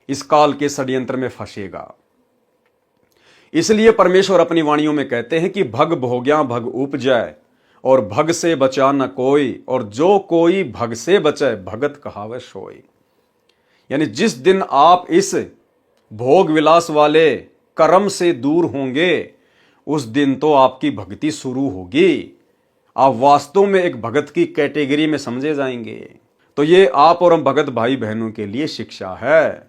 Speaker 1: इस काल के षड्यंत्र में फंसेगा। इसलिए परमेश्वर अपनी वाणियों में कहते हैं कि भग भोग्या भग उपजय, और भग से बचा न कोई, और जो कोई भग से बचे भगत कहावे सोई। यानी जिस दिन आप इस भोग विलास वाले कर्म से दूर होंगे, उस दिन तो आपकी भक्ति शुरू होगी। आप वास्तव में एक भगत की कैटेगरी में समझे जाएंगे। तो ये आप और हम भगत भाई बहनों के लिए शिक्षा है।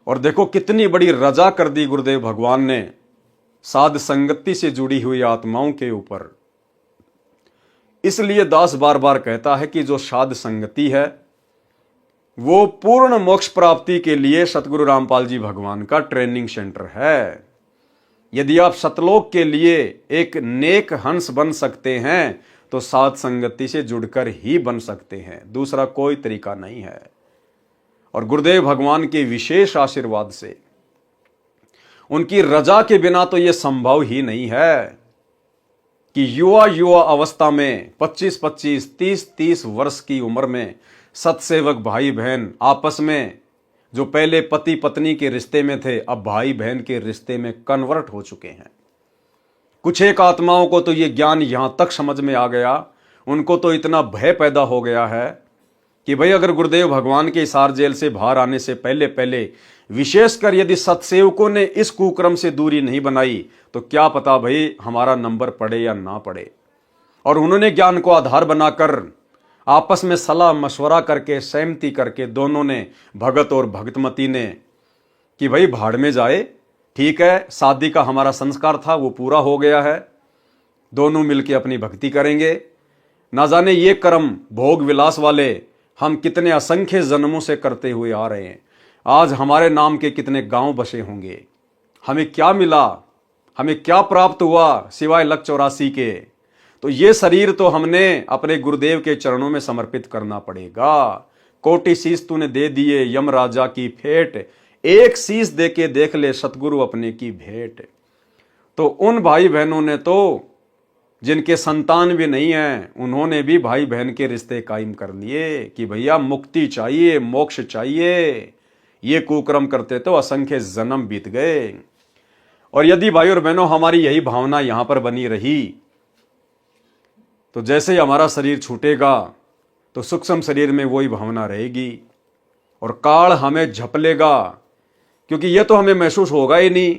Speaker 1: और देखो कितनी बड़ी रजा कर दी गुरुदेव भगवान ने साध संगति से जुड़ी हुई आत्माओं के ऊपर। इसलिए दास बार बार कहता है कि जो साध संगति है वो पूर्ण मोक्ष प्राप्ति के लिए सतगुरु रामपाल जी भगवान का ट्रेनिंग सेंटर है। यदि आप सतलोक के लिए एक नेक हंस बन सकते हैं तो साध संगति से जुड़कर ही बन सकते हैं, दूसरा कोई तरीका नहीं है। और गुरुदेव भगवान के विशेष आशीर्वाद से, उनकी रजा के बिना तो यह संभव ही नहीं है कि युवा अवस्था में 25-25, 30-30 वर्ष की उम्र में सतसेवक भाई बहन आपस में जो पहले पति पत्नी के रिश्ते में थे, अब भाई बहन के रिश्ते में कन्वर्ट हो चुके हैं। कुछ एक आत्माओं को तो ये ज्ञान यहां तक समझ में आ गया, उनको तो इतना भय पैदा हो गया है कि भाई अगर गुरुदेव भगवान के हिसार जेल से बाहर आने से पहले पहले विशेषकर यदि सत्सेवकों ने इस कुक्रम से दूरी नहीं बनाई तो क्या पता भाई हमारा नंबर पड़े या ना पड़े। और उन्होंने ज्ञान को आधार बनाकर आपस में सलाह मशवरा करके सहमति करके दोनों ने, भगत और भगतमती ने, कि भाई भाड़ में जाए, ठीक है, शादी का हमारा संस्कार था वो पूरा हो गया है, दोनों मिलके अपनी भक्ति करेंगे। ना जाने ये कर्म भोग विलास वाले हम कितने असंख्य जन्मों से करते हुए आ रहे हैं। आज हमारे नाम के कितने गांव बसे होंगे, हमें क्या मिला, हमें क्या प्राप्त हुआ सिवाय लक 84 के। तो ये शरीर तो हमने अपने गुरुदेव के चरणों में समर्पित करना पड़ेगा। कोटि शीश तूने दे दिए यम राजा की फेट, एक शीश दे के देख ले सतगुरु अपने की भेंट। तो उन भाई बहनों ने तो, जिनके संतान भी नहीं है, उन्होंने भी भाई बहन के रिश्ते कायम कर लिए कि भैया मुक्ति चाहिए, मोक्ष चाहिए। ये कुकर्म करते तो असंख्य जन्म बीत गए। और यदि भाई और बहनों हमारी यही भावना यहां पर बनी रही तो जैसे ही हमारा शरीर छूटेगा तो सूक्ष्म शरीर में वही भावना रहेगी और काल हमें झपलेगा, क्योंकि यह तो हमें महसूस होगा ही नहीं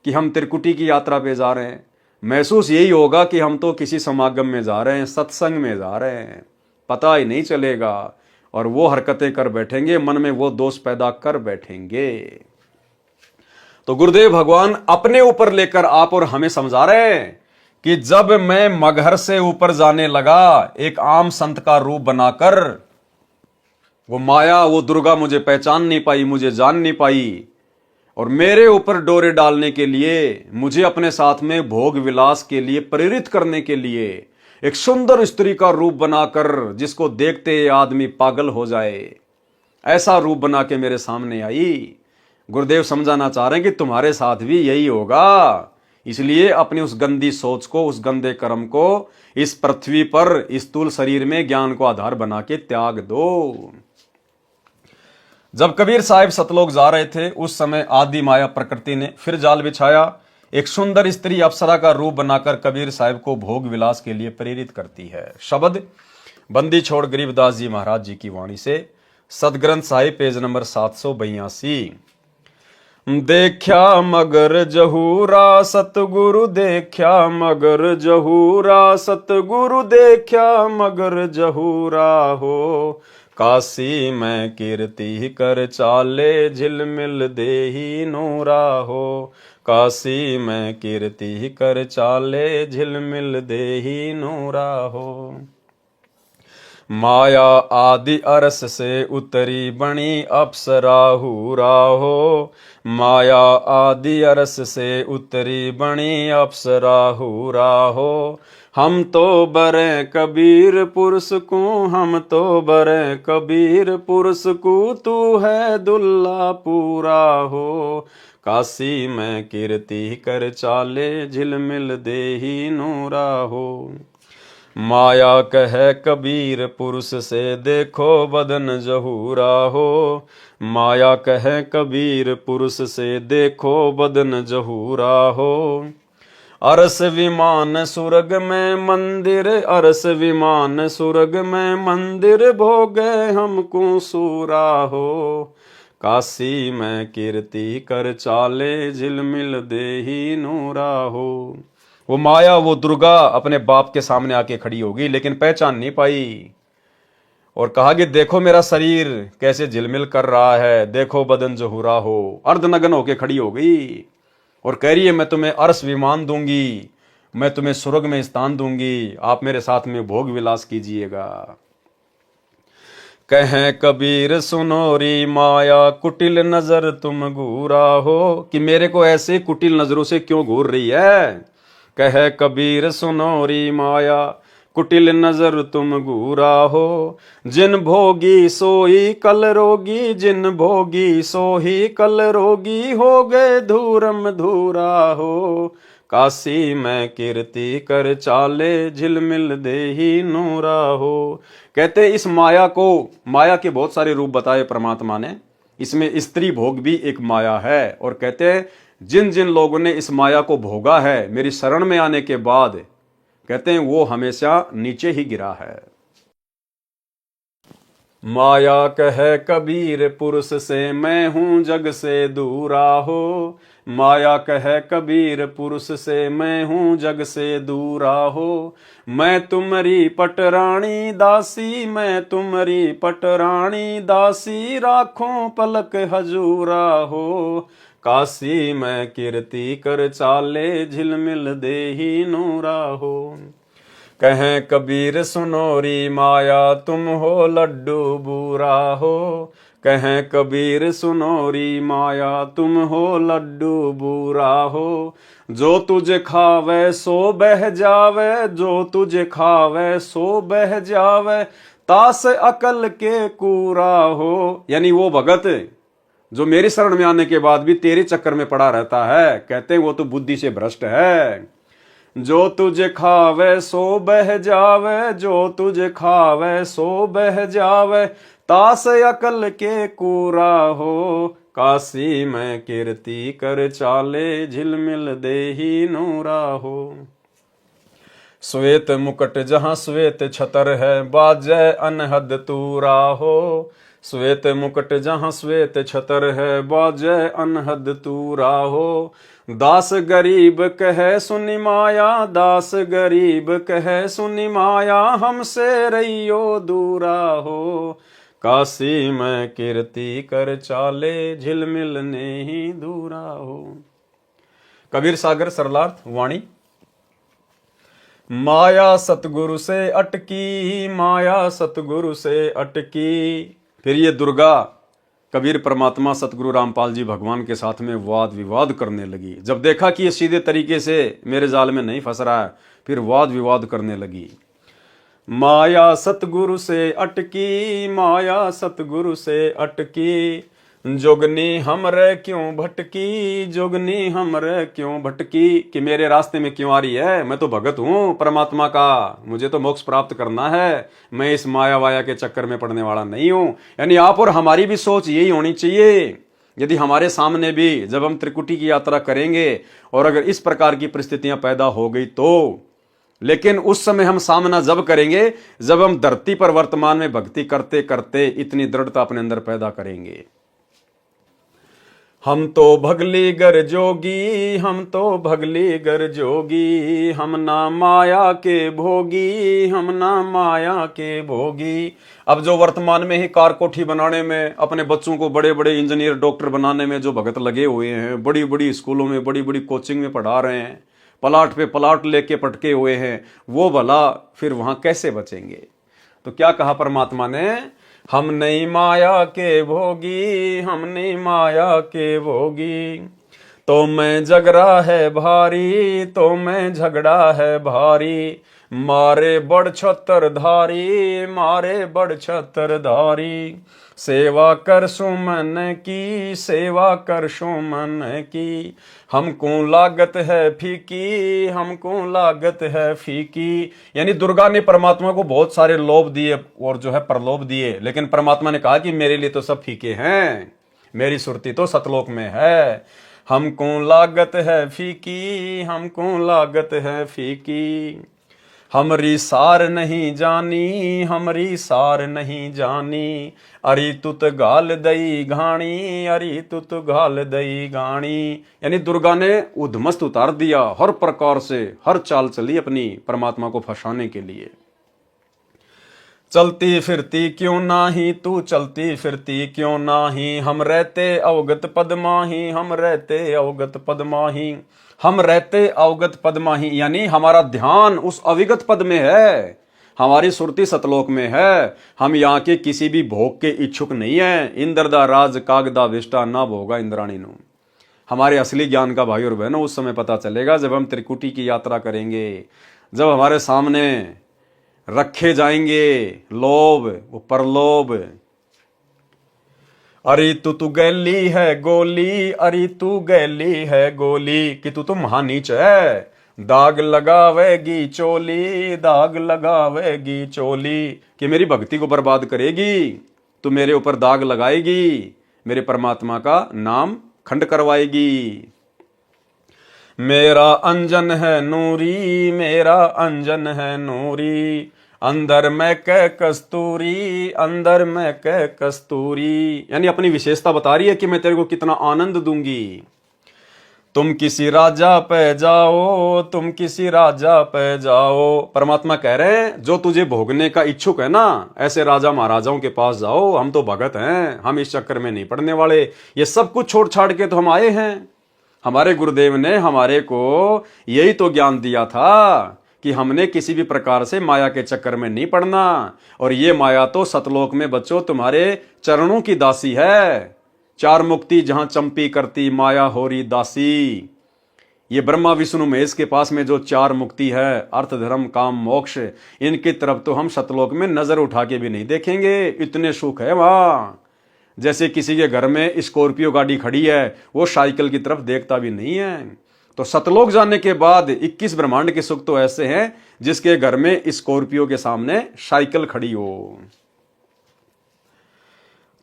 Speaker 1: कि हम त्रिकुटी की यात्रा पे जा रहे हैं। महसूस यही होगा कि हम तो किसी समागम में जा रहे हैं, सत्संग में जा रहे हैं, पता ही नहीं चलेगा। और वो हरकतें कर बैठेंगे, मन में वो दोष पैदा कर बैठेंगे। तो गुरुदेव भगवान अपने ऊपर लेकर आप और हमें समझा रहे हैं कि जब मैं मगहर से ऊपर जाने लगा, एक आम संत का रूप बनाकर, वो माया, वो दुर्गा मुझे पहचान नहीं पाई, मुझे जान नहीं पाई, और मेरे ऊपर डोरे डालने के लिए, मुझे अपने साथ में भोग विलास के लिए प्रेरित करने के लिए एक सुंदर स्त्री का रूप बनाकर, जिसको देखते आदमी पागल हो जाए, ऐसा रूप बना के मेरे सामने आई। गुरुदेव समझाना चाह रहे हैं कि तुम्हारे साथ भी यही होगा। इसलिए अपनी उस गंदी सोच को, उस गंदे कर्म को इस पृथ्वी पर, इस स्थूल शरीर में ज्ञान को आधार बना के त्याग दो। जब कबीर साहिब सतलोक जा रहे थे, उस समय आदि माया प्रकृति ने फिर जाल बिछाया। एक सुंदर स्त्री अप्सरा का रूप बनाकर कबीर साहिब को भोग विलास के लिए प्रेरित करती है। शब्द बंदी छोड़ गरीबदास जी महाराज जी की वाणी से, सदग्रंथ साहिब पेज नंबर 782। देखा मगर जहूरा सतगुरु, देखा मगर जहूरा सतगुरु, देखा मगर जहूरा हो। काशी में कीर्ति कर चाले, झिलमिल देही नूरा हो। काशी में कीर्ति कर चाले, झिलमिल देही नूरा हो। माया आदि अरस से उतरी बनी अप्सरा हूरा हो। माया आदि अरस से उतरी बनी अप्सरा हूरा हो। हम तो बरे कबीर पुरुष को, हम तो बरे कबीर पुरुष को, तू है दुल्ला पूरा हो। काशी में कीर्ति कर चाले, झिलमिल देही नूरा हो। माया कह कबीर पुरुष से, देखो बदन जहूरा हो। माया कह कबीर पुरुष से, देखो बदन जहूरा हो। अरस विमान सुरग में मंदिर, अरस विमान सुरग में मंदिर, भोगे हमको सूरा हो। काशी में कीर्ति कर चाले, झिलमिल देही नूरा हो। वो माया, वो दुर्गा अपने बाप के सामने आके खड़ी होगी, लेकिन पहचान नहीं पाई, और कहा कि देखो मेरा शरीर कैसे झिलमिल कर रहा है, देखो बदन जहूरा हो। अर्धनग्न होके खड़ी हो गई और कह रही है मैं तुम्हें अरस विमान दूंगी, मैं तुम्हें स्वर्ग में स्थान दूंगी, आप मेरे साथ में भोग विलास कीजिएगा। कहें कबीर सुनोरी माया, कुटिल नजर तुम घूरा हो। कि मेरे को ऐसे कुटिल नजरों से क्यों घूर रही है। कहे कबीर सुनोरी माया, कुटिल नजर तुम घूरा हो। जिन भोगी सोई कल रोगी, जिन भोगी सोही कल रोगी, हो गए धूरम धूरा हो। काशी में कीर्ति कर चाले, झिलमिल देही नूरा हो। कहते इस माया को, माया के बहुत सारे रूप बताए परमात्मा ने, इसमें स्त्री भोग भी एक माया है। और कहते हैं जिन जिन लोगों ने इस माया को भोगा है मेरी शरण में आने के बाद, कहते हैं वो हमेशा नीचे ही गिरा है। माया कहे कबीर पुरुष से, मैं हूं जग से दूरा हो। माया कहे कबीर पुरुष से, मैं हूँ जग से दूरा हो। मैं तुम्हारी पटरानी दासी, मैं तुम्हारी पटरानी दासी, राखों पलक हजूरा हो। काशी में कीर्ति कर चाले, झिलमिल देही नूरा हो। कहें कबीर सुनोरी माया, तुम हो लड्डू बूरा हो। कहें कबीर सुनोरी माया, तुम हो लड्डू बूरा हो। जो तुझे खावे सो बह जावे, जो तुझे खावे सो बह जावे, तास अकल के कूरा हो। यानी वो भगत जो मेरी शरण में आने के बाद भी तेरे चक्कर में पड़ा रहता है, कहते हैं वो तो बुद्धि से भ्रष्ट है। जो तुझे खावे सो बह जावे, जो तुझे खावे सो बह जावे, तास अकल के कूरा हो। काशी में कीर्ति कर चाले, झिलमिल देही नूरा हो। श्वेत मुकुट जहां श्वेत छतर है, बाजै अनहद तूरा हो। श्वेत मुकुट जहां श्वेत छतर है, बाजै अनहद तूरा हो। दास गरीब कहे सुनि माया, दास गरीब कहे सुनि माया, हमसे रहियो दूरा हो। काशी में कीर्ति कर चाले, झिलमिल नहीं दूरा हो। कबीर सागर सरलार्थ वाणी। माया सतगुरु से अटकी, माया सतगुरु से अटकी। फिर ये दुर्गा कबीर परमात्मा सतगुरु रामपाल जी भगवान के साथ में वाद विवाद करने लगी। जब देखा कि ये सीधे तरीके से मेरे जाल में नहीं फंस रहा है, फिर वाद विवाद करने लगी। माया सतगुरु से अटकी, माया सतगुरु से अटकी, जोगनी हमरे क्यों भटकी, जोगनी हमरे क्यों भटकी। कि मेरे रास्ते में क्यों आ रही है, मैं तो भगत हूं परमात्मा का, मुझे तो मोक्ष प्राप्त करना है, मैं इस माया वाया के चक्कर में पड़ने वाला नहीं हूं। यानी आप और हमारी भी सोच यही होनी चाहिए। यदि हमारे सामने भी जब हम त्रिकुटी की यात्रा करेंगे और अगर इस प्रकार की परिस्थितियां पैदा हो गई तो, लेकिन उस समय हम सामना जब करेंगे जब हम धरती पर वर्तमान में भक्ति करते करते इतनी दृढ़ता अपने अंदर पैदा करेंगे। हम तो भगली गर जोगी, हम तो भगली गर जोगी, हम ना माया के भोगी, हम ना माया के भोगी। अब जो वर्तमान में ही कार कोठी बनाने में, अपने बच्चों को बड़े बड़े इंजीनियर डॉक्टर बनाने में जो भगत लगे हुए हैं, बड़ी बड़ी स्कूलों में बड़ी बड़ी कोचिंग में पढ़ा रहे हैं, प्लाट पे प्लाट लेके पटके हुए हैं, वो भला फिर वहां कैसे बचेंगे। तो क्या कहा परमात्मा ने, हम नहीं माया के भोगी, हम नहीं माया के भोगी। तो मैं झगड़ा है भारी, तो मैं झगड़ा है भारी, मारे बड़ छतर धारी, मारे बड़ छतर धारी। सेवा कर सुमन की, सेवा कर सुमन की, हमको लागत है फीकी, हमको लागत है फीकी। यानी दुर्गा ने परमात्मा को बहुत सारे लोभ दिए और जो है प्रलोभ दिए, लेकिन परमात्मा ने कहा कि मेरे लिए तो सब फीके हैं, मेरी सुरती तो सतलोक में है। हमको लागत है फीकी, हमको लागत है फीकी। हमरी सार नहीं जानी, हमरी सार नहीं जानी, अरे तुत गाल दई घाणी, अरे तुत गाल दई घाणी। यानी दुर्गा ने उद्मस्त उतार दिया, हर प्रकार से हर चाल चली अपनी परमात्मा को फंसाने के लिए। चलती फिरती क्यों नाही तू, चलती फिरती क्यों नाही, हम रहते अवगत पद माही, हम रहते अवगत पद माही। हम रहते अवगत पद माही यानी हमारा ध्यान उस अविगत पद में है, हमारी सुरती सतलोक में है। हम यहाँ के किसी भी भोग के इच्छुक नहीं है। इंद्रदा राज कागदा विष्टा ना भोगा इंद्राणी नु। हमारे असली ज्ञान का भाई और बहनों उस समय पता चलेगा जब हम त्रिकुटी की यात्रा करेंगे, जब हमारे सामने रखे जाएंगे लोभ वो परलोभ। अरे तू गैली है गोली, अरे तू गैली है गोली, कि तू तो महानीच है, दाग लगावेगी चोली, दाग लगावेगी चोली। कि मेरी भक्ति को बर्बाद करेगी, तू मेरे ऊपर दाग लगाएगी, मेरे परमात्मा का नाम खंड करवाएगी। मेरा अंजन है नूरी, मेरा अंजन है नूरी, अंदर में कह कस्तूरी, अंदर में कह कस्तूरी। यानी अपनी विशेषता बता रही है कि मैं तेरे को कितना आनंद दूंगी। तुम किसी राजा पे जाओ, तुम किसी राजा पे जाओ। परमात्मा कह रहे हैं जो तुझे भोगने का इच्छुक है ना, ऐसे राजा महाराजाओं के पास जाओ, हम तो भगत हैं, हम इस चक्कर में नहीं पड़ने वाले। ये सब कुछ छोड़ छाड़ के तो हम आए हैं। हमारे गुरुदेव ने हमारे को यही तो ज्ञान दिया था कि हमने किसी भी प्रकार से माया के चक्कर में नहीं पड़ना। और ये माया तो सतलोक में बच्चों तुम्हारे चरणों की दासी है। चार मुक्ति जहां चंपी करती, माया होरी दासी। ये ब्रह्मा विष्णु महेश के पास में जो चार मुक्ति है, अर्थ धर्म काम मोक्ष, इनकी तरफ तो हम सतलोक में नजर उठा के भी नहीं देखेंगे, इतने सुख है वहां। जैसे किसी के घर में स्कॉर्पियो गाड़ी खड़ी है, वो साइकिल की तरफ देखता भी नहीं है। तो सतलोक जाने के बाद 21 ब्रह्मांड के सुख तो ऐसे हैं जिसके घर में स्कॉर्पियो के सामने साइकिल खड़ी हो।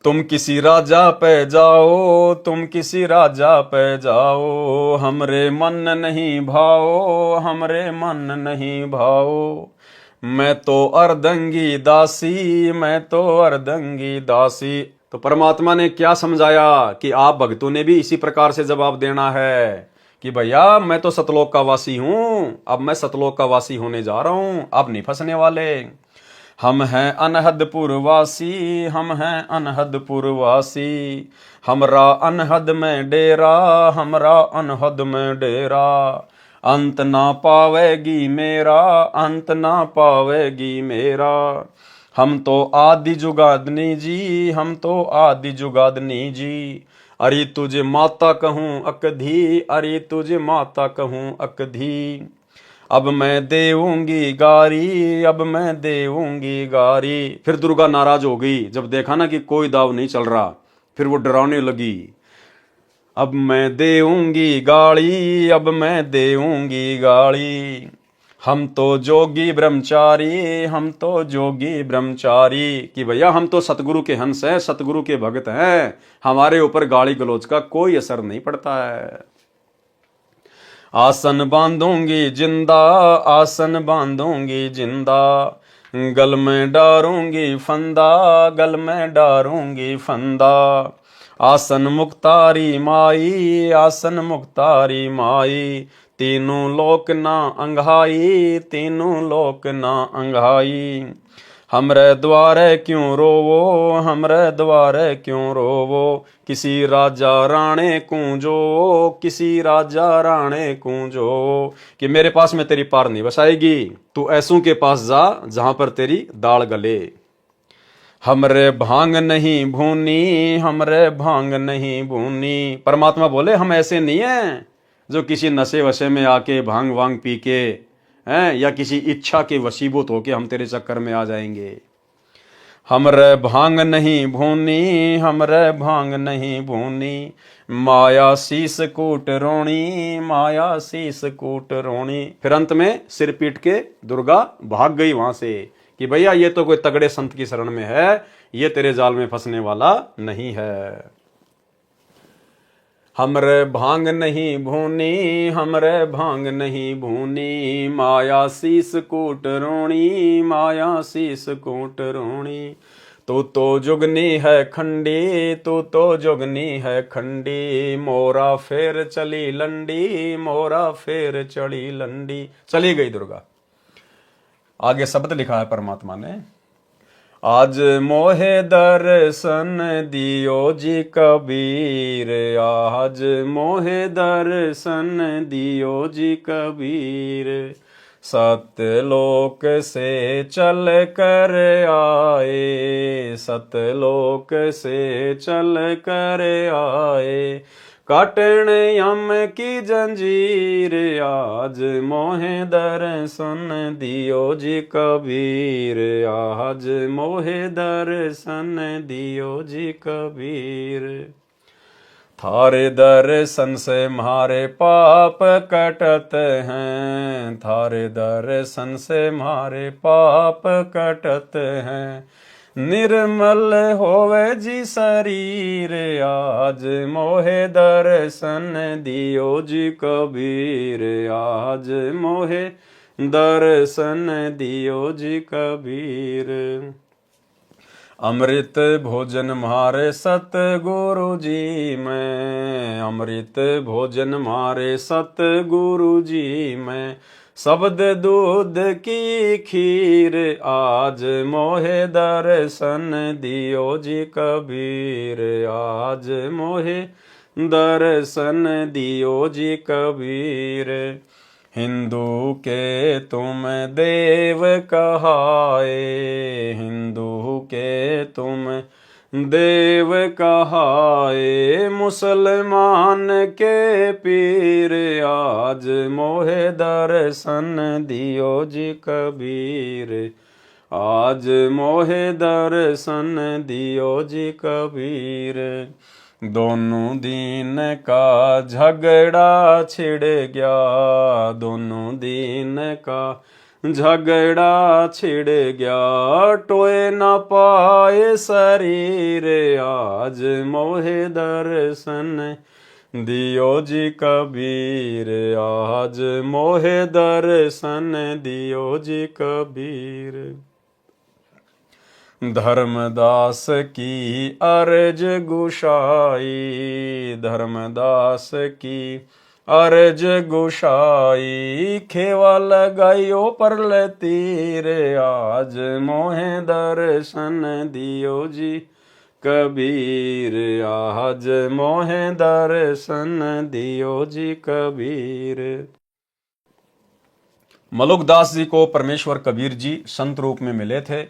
Speaker 1: तुम किसी राजा पे जाओ, तुम किसी राजा पे जाओ, हमरे मन नहीं भाओ, हमरे मन नहीं भाओ। मैं तो अर्धंगी दासी, मैं तो अर्धंगी दासी। तो परमात्मा ने क्या समझाया कि आप भक्तों ने भी इसी प्रकार से जवाब देना है कि भैया मैं तो सतलोक का वासी हूं, अब मैं सतलोक का वासी होने जा रहा हूं, अब नहीं फंसने वाले। हम हैं अनहदपुर वासी, हम हैं अनहदपुर वासी, हमरा अनहद में डेरा, हमरा अनहद में डेरा। अंत ना पावेगी मेरा, अंत ना पावेगी मेरा। हम तो आदि जुगादनी जी, हम तो आदि जुगादनी जी। अरे तुझे माता कहूँ अकधी, अरे तुझे माता कहूँ अकधी। अब मैं देऊंगी गारी, अब मैं देऊंगी गारी। फिर दुर्गा नाराज हो गई जब देखा ना कि कोई दाव नहीं चल रहा, फिर वो डराने लगी। अब मैं देऊंगी गाली, अब मैं देऊंगी गाली। हम तो जोगी ब्रह्मचारी, हम तो जोगी ब्रह्मचारी। कि भैया हम तो सतगुरु के हंस हैं, सतगुरु के भक्त हैं, हमारे ऊपर गाली गलौज का कोई असर नहीं पड़ता है। आसन बांधूंगी जिंदा, आसन बांधूंगी जिंदा। गल में डारूंगी फंदा, गल में डारूंगी फंदा। आसन मुक्तारी माई, आसन मुक्तारी माई। तीनों लोक ना अंघाई, तीनों लोक ना अंघाई। हमरे द्वारे क्यों रोवो, हमरे द्वारे क्यों रोवो। किसी राजा राणे कूंजो, किसी राजा राणे कूंजो। कि मेरे पास में तेरी पार नहीं बसाएगी, तू ऐसों के पास जा जहां पर तेरी दाल गले। हमरे भांग नहीं भूनी, हमरे भांग नहीं भूनी। परमात्मा बोले हम ऐसे नहीं हैं जो किसी नशे वशे में आके भांग वांग पी के हैं, या किसी इच्छा के वशीभूत होके हम तेरे चक्कर में आ जाएंगे। हमरे भांग नहीं भूनी, हमरे भांग नहीं भूनी। माया शीस कूट रोणी, माया शीस कूट रोणी। फिर अंत में सिर पीट के दुर्गा भाग गई वहां से कि भैया ये तो कोई तगड़े संत की शरण में है, ये तेरे जाल में फंसने वाला नहीं है। हमरे भांग नहीं भूनी, हमरे भांग नहीं भूनी। माया शीस कूट रोणी, माया शीस कूट रोणी। तू तो जुगनी है खंडी, तू तो जुगनी है खंडी। मोरा फेर चली लंडी, मोरा फेर चली लंडी। चली गई दुर्गा। आगे शब्द लिखा है परमात्मा ने, आज मोहे दर्शन दियो जी कबीर, आज मोहे दर्शन दियो जी कबीर। सतलोक से चल कर आए, सतलोक से चल कर आए। काटन यम की जंजीर, आज मोहे दर्शन दियो जी कबीर, आज मोहे दर्शन दियो जी कबीर। थारे दर्शन से मारे पाप कटत हैं, थारे दर्शन से मारे पाप कटत हैं। निर्मल होवे जी शरीर, आज मोहे दर्शन दियो जी कबीर, आज मोहे दर्शन दियो जी कबीर। अमृत भोजन मारे सतगुरु जी मैं, अमृत भोजन मारे सतगुरु जी मैं। शब्द दूध की खीर आज मोहे दर्शन दियो जी कबीर, आज मोहे दर्शन दियो जी कबीर। हिंदू के तुम देव कहाए, हिंदू के तुम देव कहाए। मुसलमान के पीर आज मोहे दर्शन दियो जी कबीर, आज मोहे दर्शन दियो जी कबीर। दोनों दीन का झगड़ा छिड़ गया, दोनों दीन का झगड़ा छिड़ गया। टोए न पाए शरीर आज मोहे दर्शन दियो जी कबीर, आज मोहे दर्शन दियो जी कबीर। धर्मदास की अर्ज गुशाई, धर्मदास की अर्ज गुशाई। खेवा लगाइयो पर ले तीर आज मोहे दर्शन दियो जी कबीर, आज मोहे दर्शन दियो जी कबीर। मलुकदास जी को परमेश्वर कबीर जी संत रूप में मिले थे।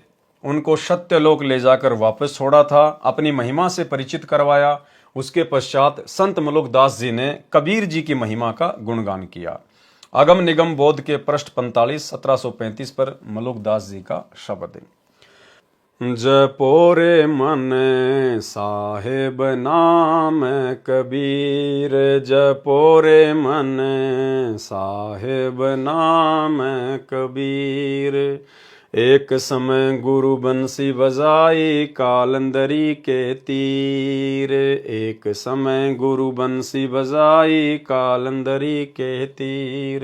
Speaker 1: उनको सत्यलोक ले जाकर वापस छोड़ा था, अपनी महिमा से परिचित करवाया। उसके पश्चात संत मलुकदास जी ने कबीर जी की महिमा का गुणगान किया। अगम निगम बोध के पृष्ठ 45 1735 पर मलुकदास जी का शब्द है। जपोरे मन साहेब नाम कबीर, जपोरे मन साहेब नाम कबीर। एक समय गुरु बंसी बजाई कालंदरी के तीर, एक समय गुरु बंसी बजाई कालंदरी के तीर।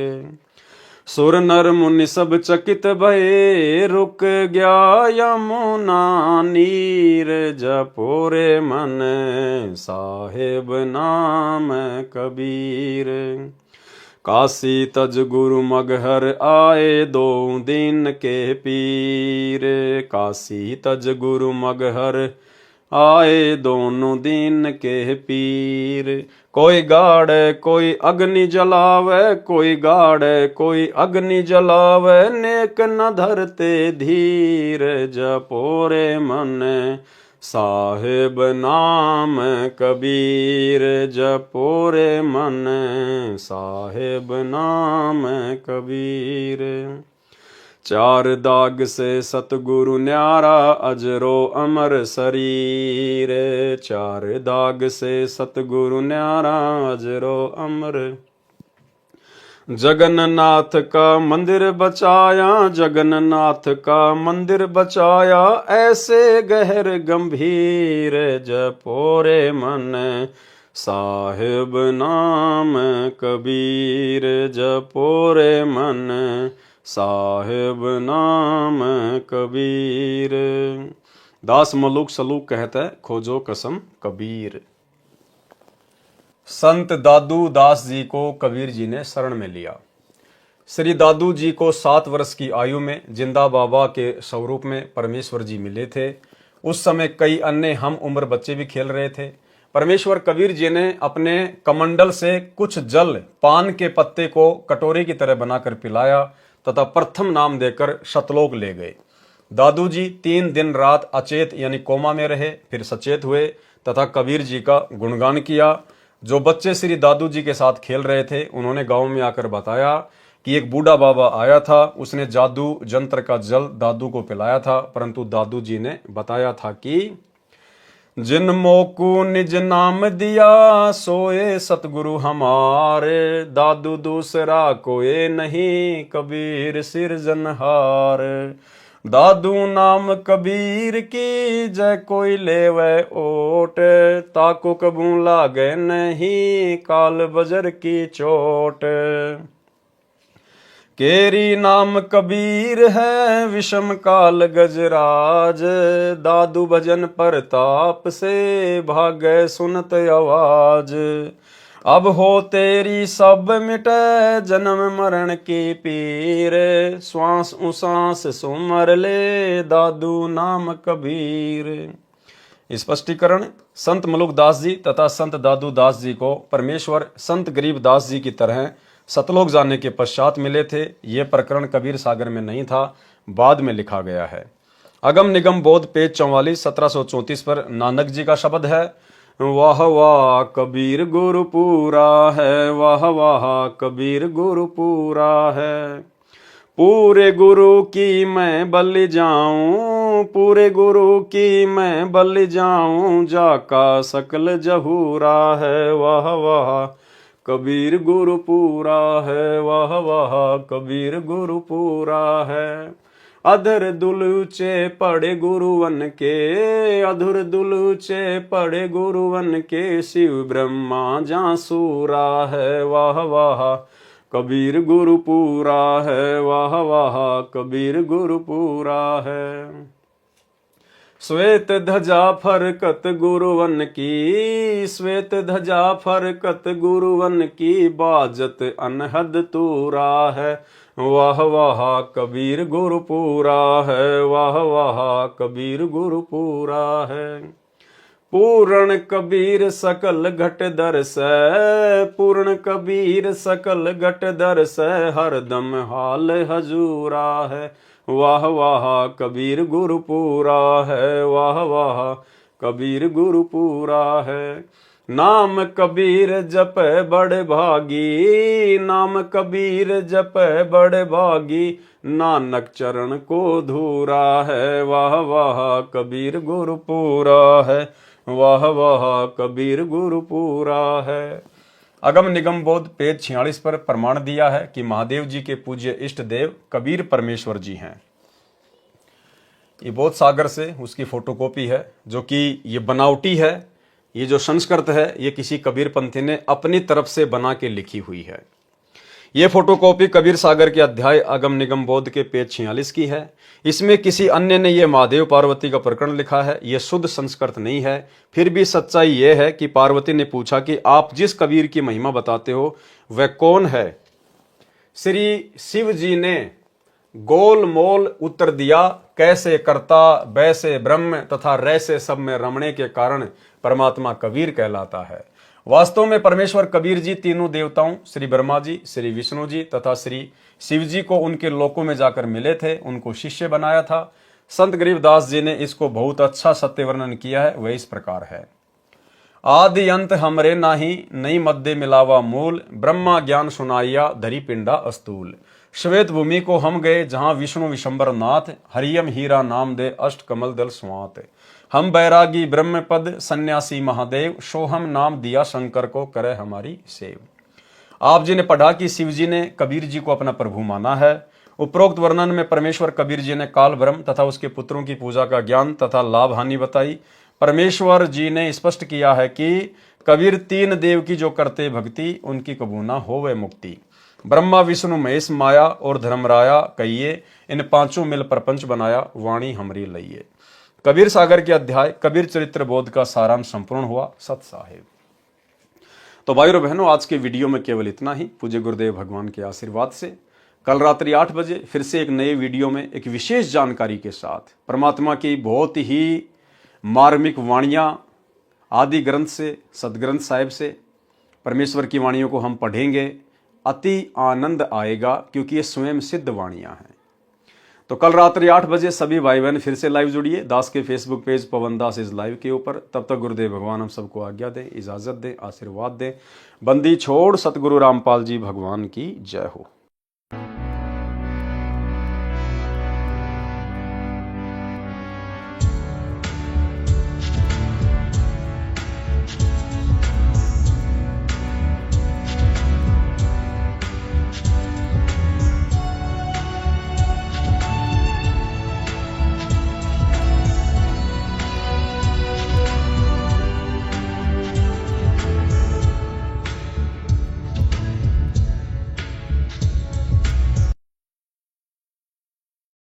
Speaker 1: सुर नर मुनि सब चकित भये, रुक गया यमुना नीर। जपोरे मन साहेब नाम कबीर। काशी तज गुरु मगहर आए दो दिन के पीर, काशी तज गुरु मगहर आए दोनों दिन के पीर। कोई गाड़े कोई अग्नि जलावे, कोई गाड़े कोई अग्नि जलावे। नेक न धरते धीर, जपोरे मन साहेब नाम कबीर। जपोरे मन साहेब नाम कबीर। चार दाग से सतगुरु न्यारा अजरो अमर शरीर, चार दाग से सतगुरु न्यारा अजरो अमर। जगन्नाथ का मंदिर बचाया, जगन्नाथ का मंदिर बचाया। ऐसे गहर गंभीर, जपोरे मन साहिब नाम कबीर। जपोरे मन साहिब नाम कबीर। दास मलुक सलूक कहता है, खोजो कसम कबीर। संत दादू दास जी को कबीर जी ने शरण में लिया। श्री दादू जी को 7 वर्ष की आयु में जिंदा बाबा के स्वरूप में परमेश्वर जी मिले थे। उस समय कई अन्य हम उम्र बच्चे भी खेल रहे थे। परमेश्वर कबीर जी ने अपने कमंडल से कुछ जल पान के पत्ते को कटोरे की तरह बनाकर पिलाया तथा प्रथम नाम देकर सतलोक ले गए। दादू जी 3 दिन रात अचेत यानी कोमा में रहे, फिर सचेत हुए तथा कबीर जी का गुणगान किया। जो बच्चे श्री दादू जी के साथ खेल रहे थे उन्होंने गांव में आकर बताया कि एक बूढ़ा बाबा आया था, उसने जादू जंत्र का जल दादू को पिलाया था, परंतु दादू जी ने बताया था कि जिन मोकू निज नाम दिया सोए सतगुरु हमारे। दादू दूसरा कोई नहीं कबीर सिरजनहार। दादू नाम कबीर की जय कोई लेवे ओट। ताको कबू लागे नहीं काल बजर की चोट। केरी नाम कबीर है विषम काल गजराज, दादू भजन परताप से भागै सुनत आवाज। अब हो तेरी सब मिटे जन्म मरण की पीर, श्वास उसास सुमर ले दादू नाम कबीर। स्पष्टीकरण, संत मलुकदास जी तथा संत दादू दास जी को परमेश्वर संत गरीबदास जी की तरह सतलोक जाने के पश्चात मिले थे। ये प्रकरण कबीर सागर में नहीं था, बाद में लिखा गया है। अगम निगम बोध पेज 44 1734 पर नानक जी का शब्द है, वाह वाह कबीर गुरु पूरा है, वाह वाह कबीर गुरु पूरा है। पूरे गुरु की मैं बलि जाऊं, पूरे गुरु की मैं बलि जाऊं, जाका सकल जहूरा है, वाह वाह कबीर गुरु पूरा है, वाह वाह कबीर गुरु पूरा है। अधर दुलूचे पड़े गुरुवन के, अधुर दुलूचे पड़े गुरुवन के, शिव ब्रह्मा जासूरा है, वाह वाह कबीर गुरु पूरा है, वाह वाह कबीर गुरु पूरा है। श्वेत ध्वजा फरकत गुरुवन की, श्वेत ध्वजा फरकत गुरुवन की, बाजत अनहद तूरा है, वाह वाह कबीर गुरु पूरा है, वाह वाह कबीर गुरु पूरा है। पूर्ण कबीर सकल घट दरस, पूर्ण कबीर सकल घट दरस, हरदम हाल हजूरा है, वाह वाह कबीर गुरु पूरा है, वाह वाह कबीर गुरु पूरा है। नाम कबीर जप बड़े भागी, नाम कबीर जप बड़े भागी, नानक चरण को धूरा है, वाह वाह कबीर गुरु पूरा है, वाह वाह कबीर गुरु पूरा है। अगम निगम बोध पेज 46 पर प्रमाण दिया है कि महादेव जी के पूज्य इष्ट देव कबीर परमेश्वर जी हैं। ये बोध सागर से उसकी फोटोकॉपी है, जो कि ये बनावटी है। ये जो संस्कृत है ये किसी कबीर पंथी ने अपनी तरफ से बना के लिखी हुई है। ये फोटोकॉपी कबीर सागर के अध्याय अगम निगम बोध के पेज 46 की है। इसमें किसी अन्य ने यह महादेव पार्वती का प्रकरण लिखा है। यह शुद्ध संस्कृत नहीं है। फिर भी सच्चाई यह है कि पार्वती ने पूछा कि आप जिस कबीर की महिमा बताते हो वह कौन है। श्री शिव जी ने गोल मोल उत्तर दिया, कैसे कर्ता वैसे ब्रह्म तथा रैसे सब में रमणे के कारण परमात्मा कबीर कहलाता है। वास्तव में परमेश्वर कबीर जी तीनों देवताओं श्री ब्रह्मा जी, श्री विष्णु जी तथा श्री शिव जी को उनके लोकों में जाकर मिले थे, उनको शिष्य बनाया था। संत गरीबदास जी ने इसको बहुत अच्छा सत्य वर्णन किया है। वह इस प्रकार है, आदि अंत हमरे नाही, नई मध्य मिलावा मूल, ब्रह्मा ज्ञान सुनाइया धरी पिंडा अस्तूल। श्वेत भूमि को हम गए जहां विष्णु विशंबर नाथ, हरियम हीरा नाम दे अष्ट कमल दल स्वात। हम बैरागी ब्रह्म पद सन्यासी महादेव, सोहम नाम दिया शंकर को करे हमारी सेव। आप जी ने पढ़ा कि शिव जी ने कबीर जी को अपना प्रभु माना है। उपरोक्त वर्णन में परमेश्वर कबीर जी ने काल ब्रह्म तथा उसके पुत्रों की पूजा का ज्ञान तथा लाभ हानि बताई। परमेश्वर जी ने स्पष्ट किया है कि कबीर तीन देव की जो करते भक्ति, उनकी कबूना होवे मुक्ति। ब्रह्मा विष्णु महेश माया और धर्मराया कहिए, इन पांचों मिल प्रपंच बनाया, वाणी हमरी लइए। कबीर सागर के अध्याय कबीर चरित्र बोध का सारांश संपूर्ण हुआ। सत साहिब। तो भाइयों और बहनों, आज के वीडियो में केवल इतना ही। पूज्य गुरुदेव भगवान के आशीर्वाद से कल रात्रि 8 बजे फिर से एक नए वीडियो में एक विशेष जानकारी के साथ परमात्मा की बहुत ही मार्मिक वाणियां आदि ग्रंथ से, सदग्रंथ साहिब से परमेश्वर की वाणियों को हम पढ़ेंगे। अति आनंद आएगा क्योंकि ये स्वयं सिद्ध वाणियां हैं। तो कल रात्रि 8 बजे सभी भाई बहन फिर से लाइव जुड़िए दास के Facebook page Pawan Das is live के ऊपर। तब तक गुरुदेव भगवान हम सबको आज्ञा दें, इजाजत दें, आशीर्वाद दें। बंदी छोड़ सतगुरु रामपाल जी भगवान की जय हो।